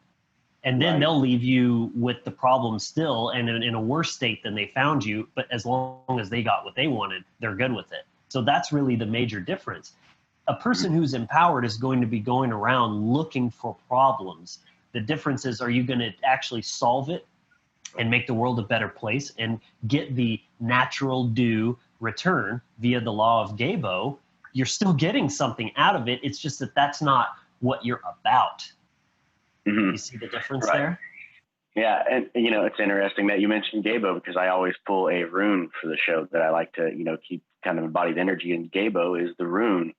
And then they'll leave you with the problem still and in a worse state than they found you. But as long as they got what they wanted, they're good with it. So that's really the major difference. A person who's empowered is going to be going around looking for problems. The difference is, are you going to actually solve it and make the world a better place and get the natural due return via the law of Gabo? You're still getting something out of it. It's just that that's not what you're about. You see the difference there? Yeah, and it's interesting that you mentioned Gabo, because I always pull a rune for the show that I like to, keep kind of embodied energy. And Gabo is the rune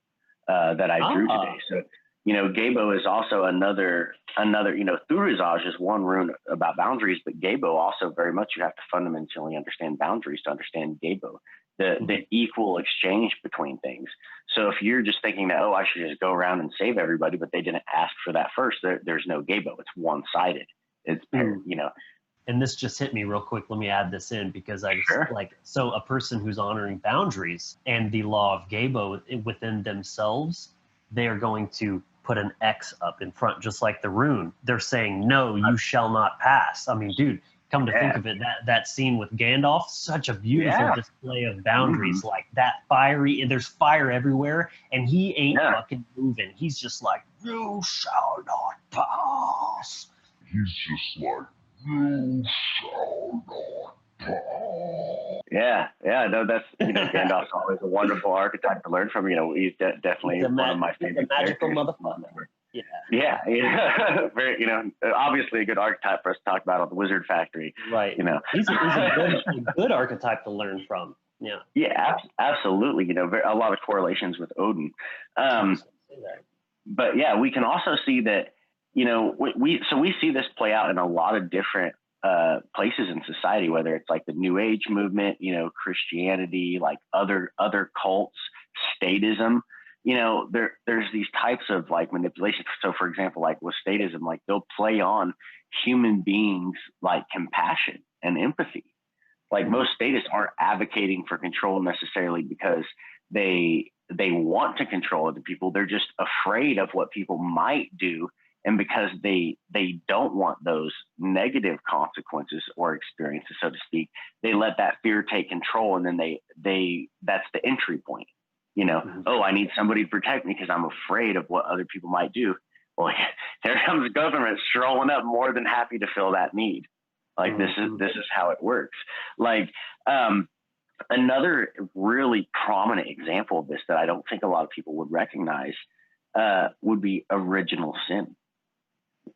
that I drew today. So, Gabo is also another, Thurizaj is one rune about boundaries, but Gabo also very much, you have to fundamentally understand boundaries to understand Gabo, the equal exchange between things. So if you're just thinking that, I should just go around and save everybody, but they didn't ask for that first, there's no Gabo. It's one-sided. It's, And this just hit me real quick. Let me add this in, because I just so a person who's honoring boundaries and the law of Gabo within themselves, they are going to put an X up in front, just like the rune. They're saying, no, you shall not pass. I mean, dude, come to think of it, that scene with Gandalf, such a beautiful display of boundaries, like that fiery, and there's fire everywhere, and he ain't fucking moving. He's just like, you shall not pass. He's just like, you shall not pass. No, that's, Gandalf's always a wonderful archetype to learn from. He's definitely one of my favorite magical motherfucker. Yeah. Very, obviously a good archetype for us to talk about on the Wizard Factory. Right. He's a good archetype to learn from. Yeah. Yeah, absolutely. A lot of correlations with Odin. But yeah, we can also see that, we see this play out in a lot of different places in society, whether it's like the New Age movement, Christianity, like other cults, statism. There's these types of like manipulation. So for example, like with statism, like they'll play on human beings like compassion and empathy. Like most statists aren't advocating for control necessarily because they want to control other people. They're just afraid of what people might do. And because they don't want those negative consequences or experiences, so to speak, they let that fear take control. And then that's the entry point. I need somebody to protect me because I'm afraid of what other people might do. Well, there comes the government strolling up, more than happy to fill that need. Like this is how it works. Like another really prominent example of this that I don't think a lot of people would recognize would be original sin.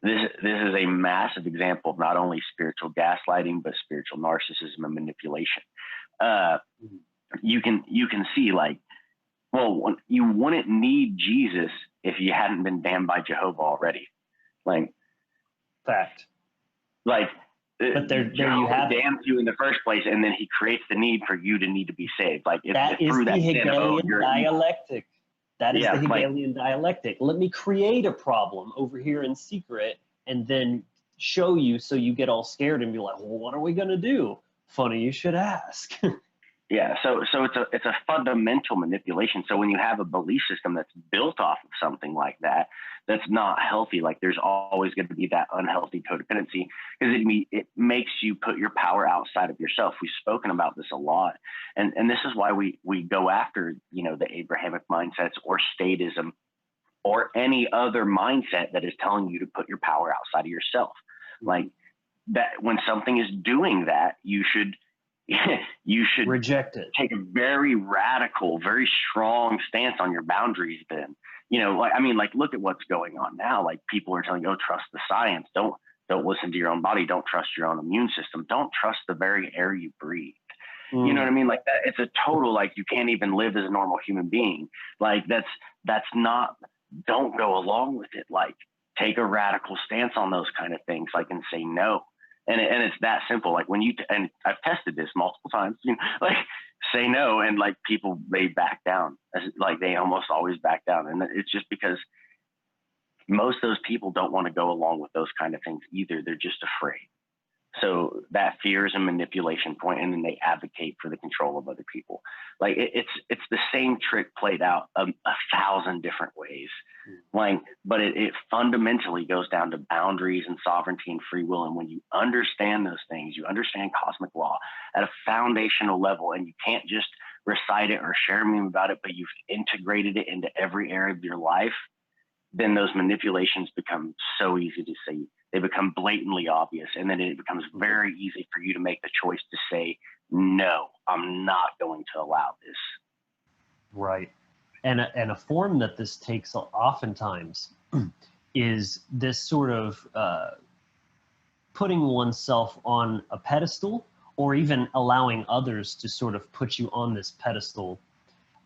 This is a massive example of not only spiritual gaslighting, but spiritual narcissism and manipulation. You can see like, well, you wouldn't need Jesus if you hadn't been damned by Jehovah already. Like, fact. Like But there you Jehovah have it. damns you in the first place, and then he creates the need for you to need to be saved. Like That is the Hegelian dialectic. That is the Hegelian dialectic. Let me create a problem over here in secret and then show you so you get all scared and be like, well, what are we going to do? Funny you should ask. Yeah, so it's a fundamental manipulation. So when you have a belief system that's built off of something like that, that's not healthy. Like there's always going to be that unhealthy codependency because it makes you put your power outside of yourself. We've spoken about this a lot, and this is why we go after the Abrahamic mindsets or statism or any other mindset that is telling you to put your power outside of yourself. Like that, when something is doing that, you should reject it. Take a very radical, very strong stance on your boundaries. Then, look at what's going on now. Like people are telling you, oh, trust the science. Don't listen to your own body. Don't trust your own immune system. Don't trust the very air you breathe. You know what I mean? Like that, it's a total, like you can't even live as a normal human being. Like that's not, don't go along with it. Like take a radical stance on those kind of things, like, and say no. And it's that simple. Like when and I've tested this multiple times, like say no. And like people, they back down. Like they almost always back down. And it's just because most of those people don't want to go along with those kind of things either. They're just afraid. So that fear is a manipulation point, and then they advocate for the control of other people. Like it's the same trick played out a 1,000 different ways. Like, but it fundamentally goes down to boundaries and sovereignty and free will. And when you understand those things, you understand cosmic law at a foundational level, and you can't just recite it or share a meme about it, but you've integrated it into every area of your life, then those manipulations become so easy to see. They become blatantly obvious. And then it becomes very easy for you to make the choice to say, no, I'm not going to allow this. Right. And a form that this takes oftentimes is this sort of putting oneself on a pedestal, or even allowing others to sort of put you on this pedestal,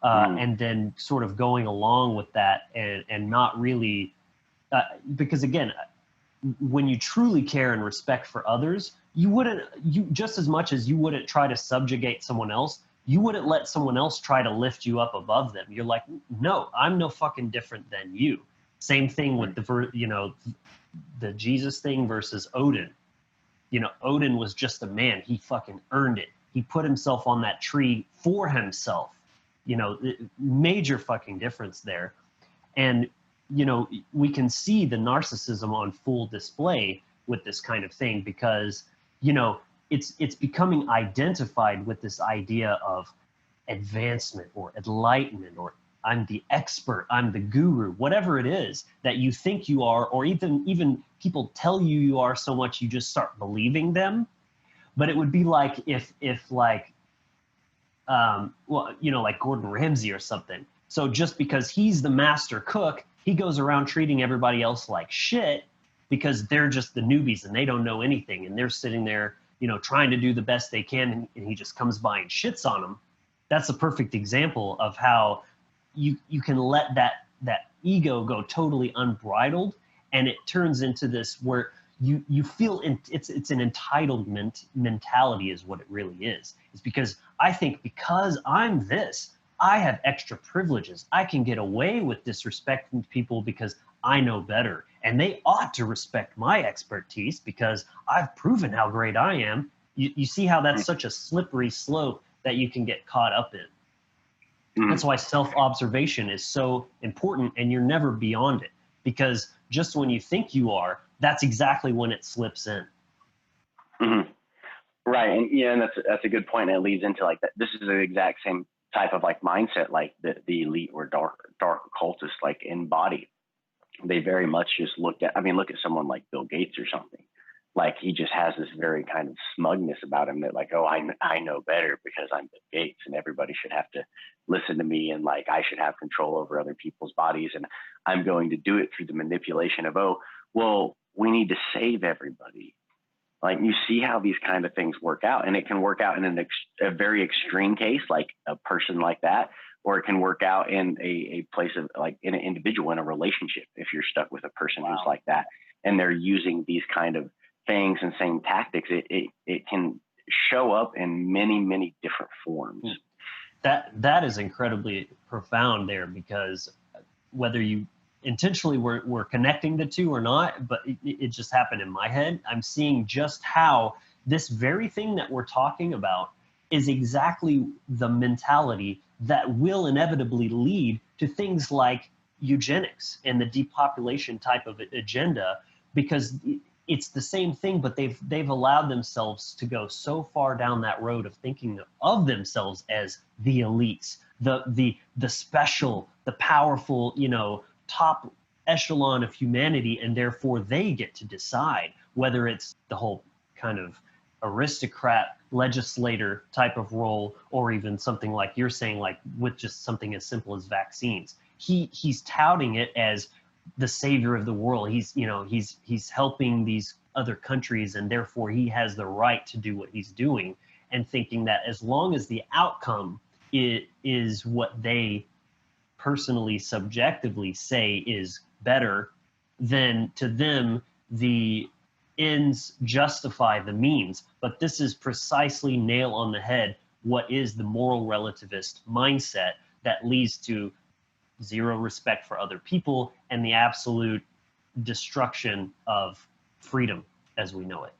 and then sort of going along with that and not really, because again, when you truly care and respect for others, you just as much as you wouldn't try to subjugate someone else, you wouldn't let someone else try to lift you up above them. You're like, no, I'm no fucking different than you. Same thing with the Jesus thing versus Odin. Odin was just a man. He fucking earned it. He put himself on that tree for himself. Major fucking difference there. And we can see the narcissism on full display with this kind of thing, because, it's becoming identified with this idea of advancement or enlightenment, or I'm the expert, I'm the guru, whatever it is that you think you are, or even people tell you are so much you just start believing them. But it would be like if like, like Gordon Ramsay or something. So just because he's the master cook, he goes around treating everybody else like shit because they're just the newbies and they don't know anything. And they're sitting there, trying to do the best they can. And he just comes by and shits on them. That's a perfect example of how you can let that ego go totally unbridled. And it turns into this where you feel it's an entitlement mentality is what it really is. It's because I think because I'm this, I have extra privileges. I can get away with disrespecting people because I know better. And they ought to respect my expertise because I've proven how great I am. You see how that's such a slippery slope that you can get caught up in. Mm-hmm. That's why self-observation is so important, and you're never beyond it. Because just when you think you are, that's exactly when it slips in. Mm-hmm. Right. And that's a good point. And it leads into like that. This is the exact same type of like mindset, like the elite or dark occultists like embody. They very much just look at someone like Bill Gates or something. Like he just has this very kind of smugness about him that like, oh, I know better because I'm Bill Gates and everybody should have to listen to me, and like I should have control over other people's bodies, and I'm going to do it through the manipulation of, oh, well, we need to save everybody. Like you see how these kind of things work out, and it can work out in a very extreme case, like a person like that, or it can work out in a place of like in an individual in a relationship. If you're stuck with a person who's like that, and they're using these kind of things and same tactics, it can show up in many, many different forms. That is incredibly profound there, because whether you intentionally were connecting the two or not, but it just happened in my head. I'm seeing just how this very thing that we're talking about is exactly the mentality that will inevitably lead to things like eugenics and the depopulation type of agenda, because it's the same thing, but they've allowed themselves to go so far down that road of thinking of themselves as the elites, the special, the powerful, top echelon of humanity, and therefore they get to decide whether it's the whole kind of aristocrat legislator type of role, or even something like you're saying, like with just something as simple as vaccines. He's touting it as the savior of the world. He's helping these other countries, and therefore he has the right to do what he's doing, and thinking that as long as the outcome is what they personally, subjectively say is better, then to them the ends justify the means. But this is precisely nail on the head what is the moral relativist mindset that leads to zero respect for other people and the absolute destruction of freedom as we know it.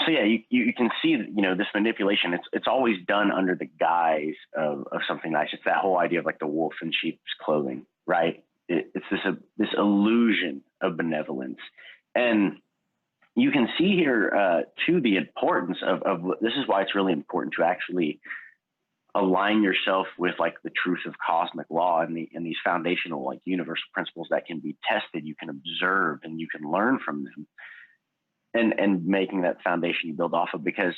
So yeah, you can see, this manipulation, it's always done under the guise of something nice. It's that whole idea of like the wolf in sheep's clothing, right? It's this illusion of benevolence. And you can see here too the importance of this is why it's really important to actually align yourself with like the truth of cosmic law and these foundational like universal principles that can be tested, you can observe, and you can learn from them, and making that foundation you build off of. Because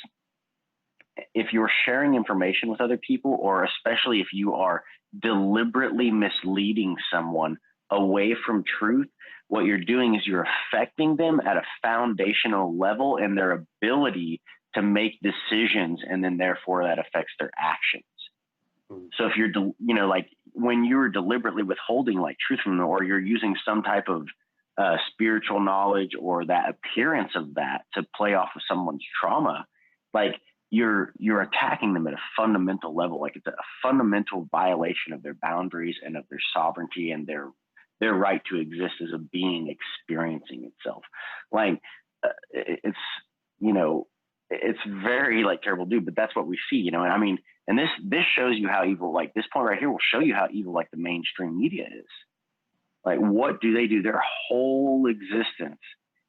if you're sharing information with other people, or especially if you are deliberately misleading someone away from truth, what you're doing is you're affecting them at a foundational level in their ability to make decisions, and then therefore that affects their actions. So if you're, like when you're deliberately withholding like truth from them, or you're using some type of spiritual knowledge or that appearance of that to play off of someone's trauma, like you're attacking them at a fundamental level. Like it's a fundamental violation of their boundaries and of their sovereignty and their right to exist as a being experiencing itself. Like it's very like terrible, dude, but that's what we see, and I mean, and this shows you how evil, like this point right here will show you how evil like the mainstream media is. Like, what do they do? Their whole existence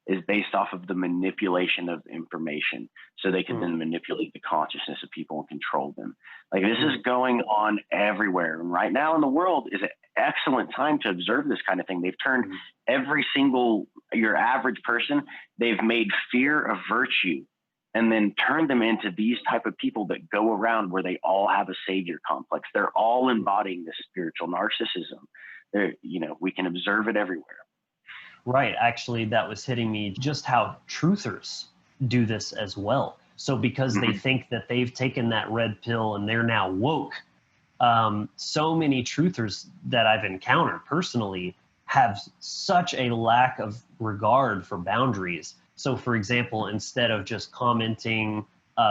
is based off of the manipulation of information, so they can then manipulate the consciousness of people and control them. Like this is going on everywhere. And right now in the world is an excellent time to observe this kind of thing. They've turned every single, your average person, they've made fear a virtue, and then turned them into these type of people that go around where they all have a savior complex. They're all embodying this spiritual narcissism. We can observe it everywhere. Right. Actually, that was hitting me just how truthers do this as well. So because they think that they've taken that red pill and they're now woke, so many truthers that I've encountered personally have such a lack of regard for boundaries. So for example, instead of just commenting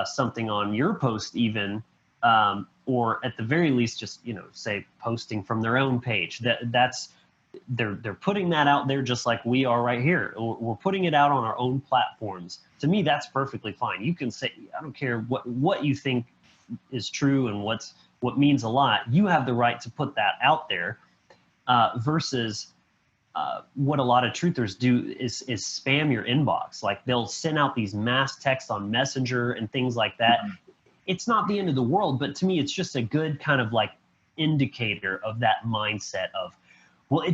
something on your post even, or at the very least just, say posting from their own page, they're putting that out there just like we are right here. We're putting it out on our own platforms. To me, that's perfectly fine. You can say, I don't care what you think is true and what means a lot. You have the right to put that out there, versus what a lot of truthers do is spam your inbox. Like they'll send out these mass texts on Messenger and things like that. It's not the end of the world, but to me, it's just a good kind of like indicator of that mindset of, well,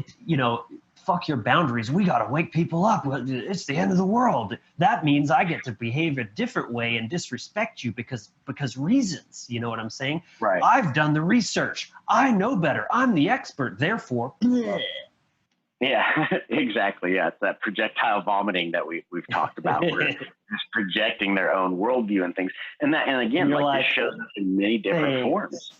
fuck your boundaries. We got to wake people up. It's the end of the world. That means I get to behave a different way and disrespect you because reasons. You know what I'm saying? Right. I've done the research. I know better. I'm the expert. Therefore, bleh. Yeah, exactly. Yeah, it's that projectile vomiting that we've talked about. Where just projecting their own worldview and things, and again, like this shows up in many different forms.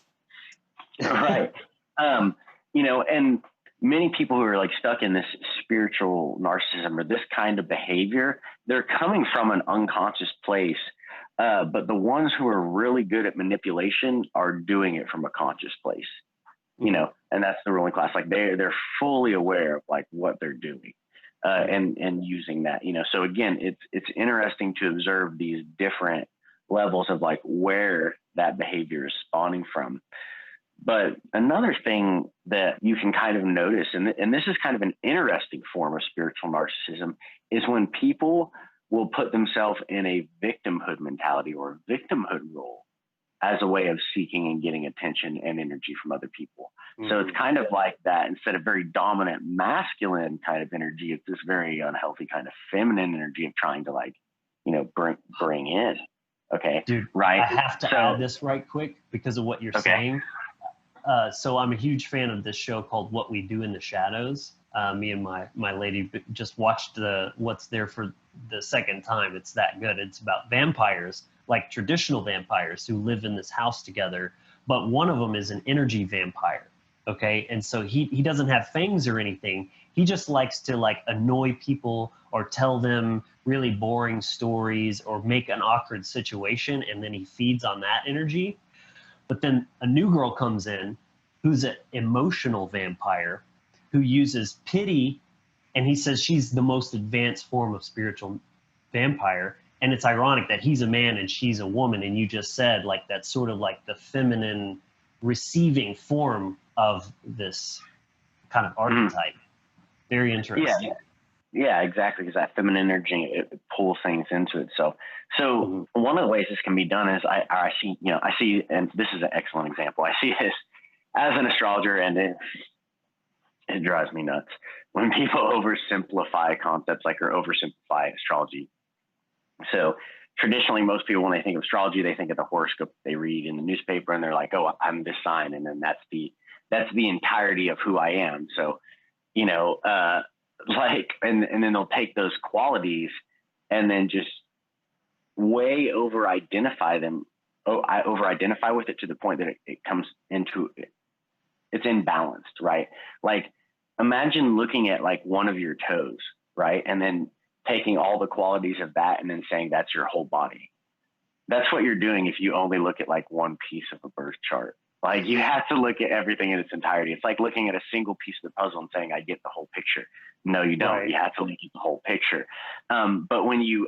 Right. And many people who are like stuck in this spiritual narcissism or this kind of behavior, they're coming from an unconscious place. But the ones who are really good at manipulation are doing it from a conscious place, and that's the ruling class. Like they're fully aware of like what they're doing, and using that, So again, it's interesting to observe these different levels of like where that behavior is spawning from. But another thing that you can kind of notice, and this is kind of an interesting form of spiritual narcissism, is when people will put themselves in a victimhood mentality or a victimhood role as a way of seeking and getting attention and energy from other people. Mm-hmm. So it's kind of like that. Instead of very dominant masculine kind of energy, it's this very unhealthy kind of feminine energy of trying to like, bring in. Okay. Dude, right. I have to add this right quick because of what you're saying. So I'm a huge fan of this show called What We Do in the Shadows. Me and my lady just watched what's there for the second time. It's that good. It's about vampires, like traditional vampires who live in this house together. But one of them is an energy vampire. Okay. And so he doesn't have fangs or anything. He just likes to like annoy people or tell them really boring stories or make an awkward situation. And then he feeds on that energy. But then a new girl comes in who's an emotional vampire who uses pity, and he says she's the most advanced form of spiritual vampire. And it's ironic that he's a man and she's a woman, and you just said like that's sort of like the feminine receiving form of this kind of archetype. Very interesting. Yeah, exactly. Because that feminine energy, it pulls things into it. So one of the ways this can be done is I see, and this is an excellent example. I see this as an astrologer, and it drives me nuts when people oversimplify concepts or oversimplify astrology. So traditionally, most people, when they think of astrology, they think of the horoscope they read in the newspaper, and they're like, "Oh, I'm this sign," and then that's the entirety of who I am. So, and then they'll take those qualities and then just way over identify them. I over identify with it to the point that it comes into it's imbalanced, right? Like imagine looking at like one of your toes, right? And then taking all the qualities of that and then saying that's your whole body. That's what you're doing if you only look at like one piece of a birth chart. Like you have to look at everything in its entirety. It's like looking at a single piece of the puzzle and saying, I get the whole picture. No, you don't. Right. You have to look at the whole picture. But when you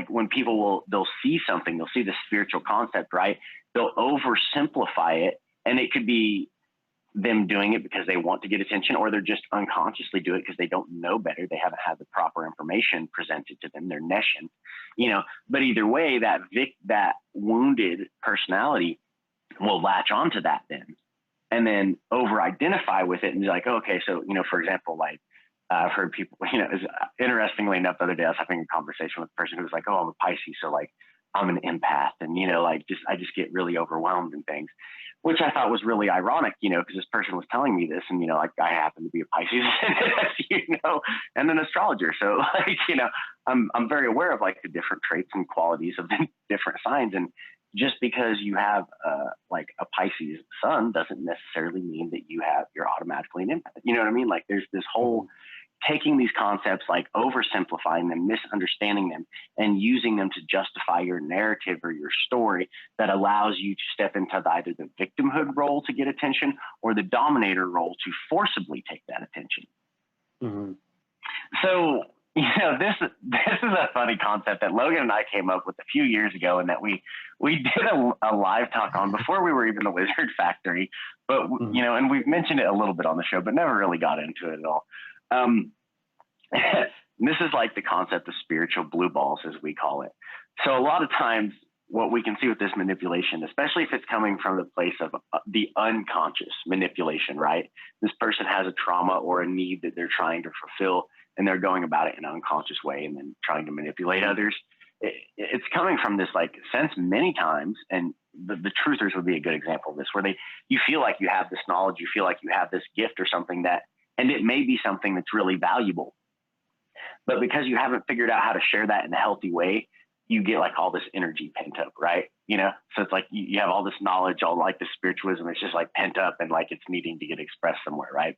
when people they'll see something, they'll see the spiritual concept, right? They'll oversimplify it, and it could be them doing it because they want to get attention, or they're just unconsciously do it because they don't know better. They haven't had the proper information presented to them. They're nescient, but either way, that wounded personality will latch onto that then, and then over identify with it and be like, okay, so, for example, like I've heard people, interestingly enough, the other day I was having a conversation with a person who was like, oh, I'm a Pisces. So like, I'm an empath, and, I just get really overwhelmed and things, which I thought was really ironic, because this person was telling me this, and, I happen to be a Pisces, and an astrologer. So like, I'm very aware of like the different traits and qualities of the different signs. And just because you have a Pisces sun doesn't necessarily mean that you're automatically an empath. You know what I mean? Like there's this whole taking these concepts, like oversimplifying them, misunderstanding them, and using them to justify your narrative or your story that allows you to step into either the victimhood role to get attention or the dominator role to forcibly take that attention. Mm-hmm. So, this is a funny concept that Logan and I came up with a few years ago, and that we did a live talk on before we were even the Wizard Factory, but and we've mentioned it a little bit on the show, but never really got into it at all. This is like the concept of spiritual blue balls, as we call it. So a lot of times what we can see with this manipulation, especially if it's coming from the place of the unconscious manipulation, right? This person has a trauma or a need that they're trying to fulfill, and they're going about it in an unconscious way and then trying to manipulate others. It's coming from this like sense many times, and the truthers would be a good example of this, where you feel like you have this knowledge, you feel like you have this gift or something and it may be something that's really valuable, but because you haven't figured out how to share that in a healthy way, you get like all this energy pent up, right? You know, so it's like you have all this knowledge, all like the spiritualism, it's just like pent up and like it's needing to get expressed somewhere, right?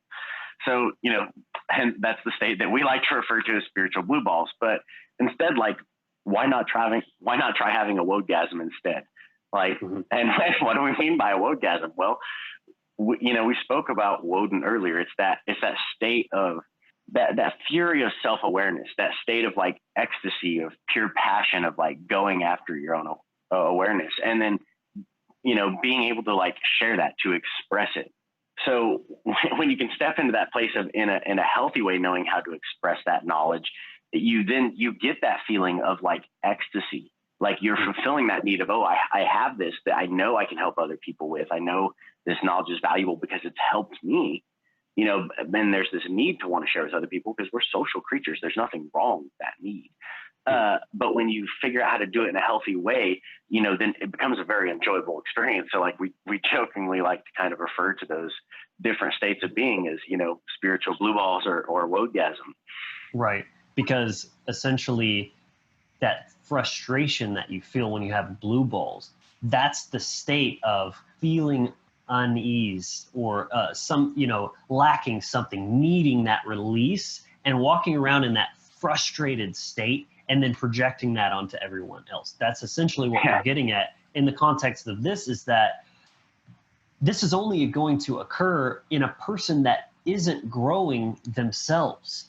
So, you know, and that's the state that we like to refer to as spiritual blue balls. But instead, like, why not try having a wodegasm instead? Like, and what do we mean by a wodegasm? Well, we spoke about Woden earlier. It's that state of that fury of self-awareness, that state of like ecstasy, of pure passion, of like going after your own awareness, and then, you know, being able to like share that, to express it. So when you can step into that place of in a healthy way, knowing how to express that knowledge, you get that feeling of like ecstasy, like you're fulfilling that need of, I have this that I know I can help other people with. I know this knowledge is valuable because it's helped me. You know, then there's this need to want to share with other people because we're social creatures. There's nothing wrong with that need. But when you figure out how to do it in a healthy way, you know, then it becomes a very enjoyable experience. So like we jokingly like to kind of refer to those different states of being as, you know, spiritual blue balls or wodegasm. Right. Because essentially that frustration that you feel when you have blue balls, that's the state of feeling unease or lacking something, needing that release, and walking around in that frustrated state and then projecting that onto everyone else. That's essentially what we're getting at in the context of this, is that this is only going to occur in a person that isn't growing themselves.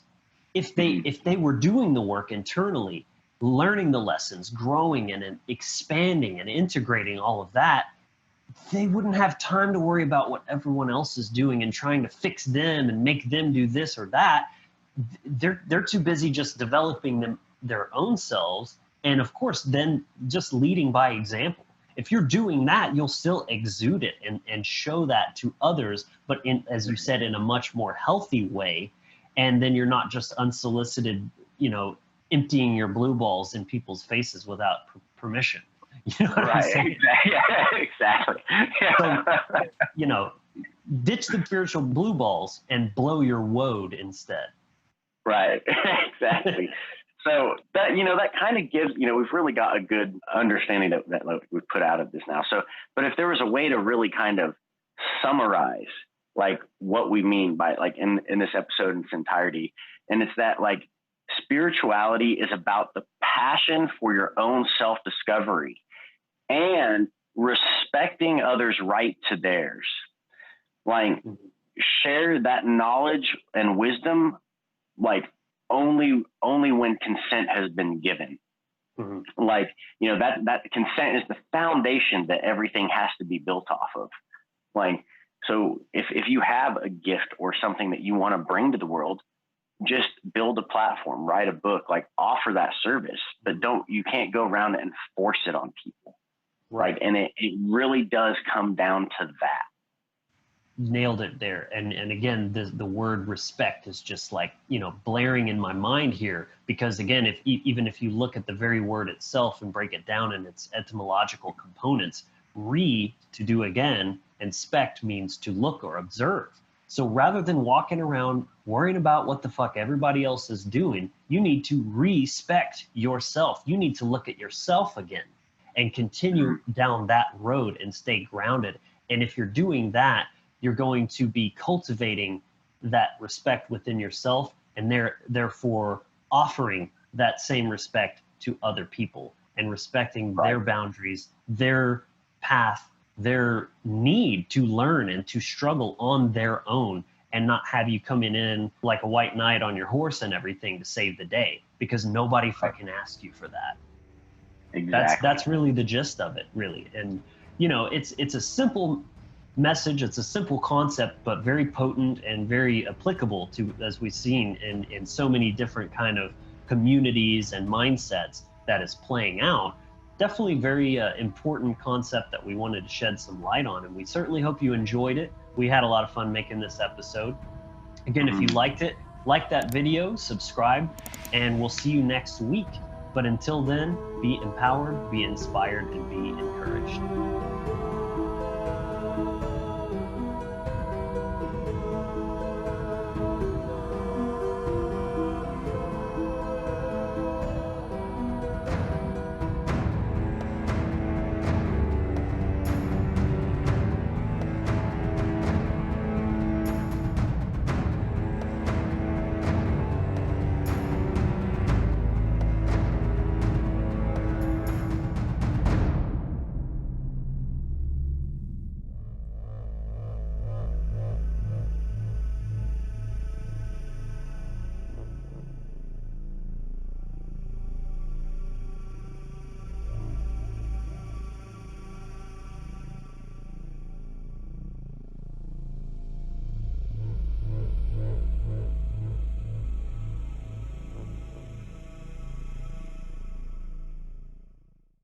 If they were doing the work internally, learning the lessons, growing and expanding and integrating all of that, they wouldn't have time to worry about what everyone else is doing and trying to fix them and make them do this or that. They're too busy just developing their own selves, and of course then just leading by example. If you're doing that, you'll still exude it and show that to others, but as you said, in a much more healthy way. And then you're not just unsolicited, you know, emptying your blue balls in people's faces without permission. You know what I'm saying? Exactly. So, you know, ditch the spiritual blue balls and blow your woad instead. Right. Exactly. So that, you know, that kind of gives, you know, we've really got a good understanding that we've put out of this now. So, but if there was a way to really kind of summarize like what we mean by like in this episode in its entirety, and it's that like spirituality is about the passion for your own self-discovery and respecting others' right to theirs. Like, share that knowledge and wisdom, like only when consent has been given. Mm-hmm. Like, you know, that consent is the foundation that everything has to be built off of. Like, so if you have a gift or something that you want to bring to the world, just build a platform, write a book, like offer that service, but you can't go around and force it on people. Right. And it really does come down to that. Nailed it there. And again, the word respect is just like, you know, blaring in my mind here, because again, even if you look at the very word itself and break it down in its etymological components, to do again, and spect means to look or observe. So rather than walking around worrying about what the fuck everybody else is doing, you need to respect yourself. You need to look at yourself again and continue down that road and stay grounded. And if you're doing that, you're going to be cultivating that respect within yourself, and therefore offering that same respect to other people and respecting their boundaries, their path, their need to learn and to struggle on their own, and not have you coming in like a white knight on your horse and everything to save the day, because nobody fucking asked you for that. Exactly. That's really the gist of it, really. And, you know, it's a simple message, it's a simple concept, but very potent and very applicable to, as we've seen in so many different kind of communities and mindsets that is playing out. Definitely very important concept that we wanted to shed some light on, and we certainly hope you enjoyed it. We had a lot of fun making this episode. Again, if you liked it, like that video, subscribe, and we'll see you next week. But until then, be empowered, be inspired, and be encouraged.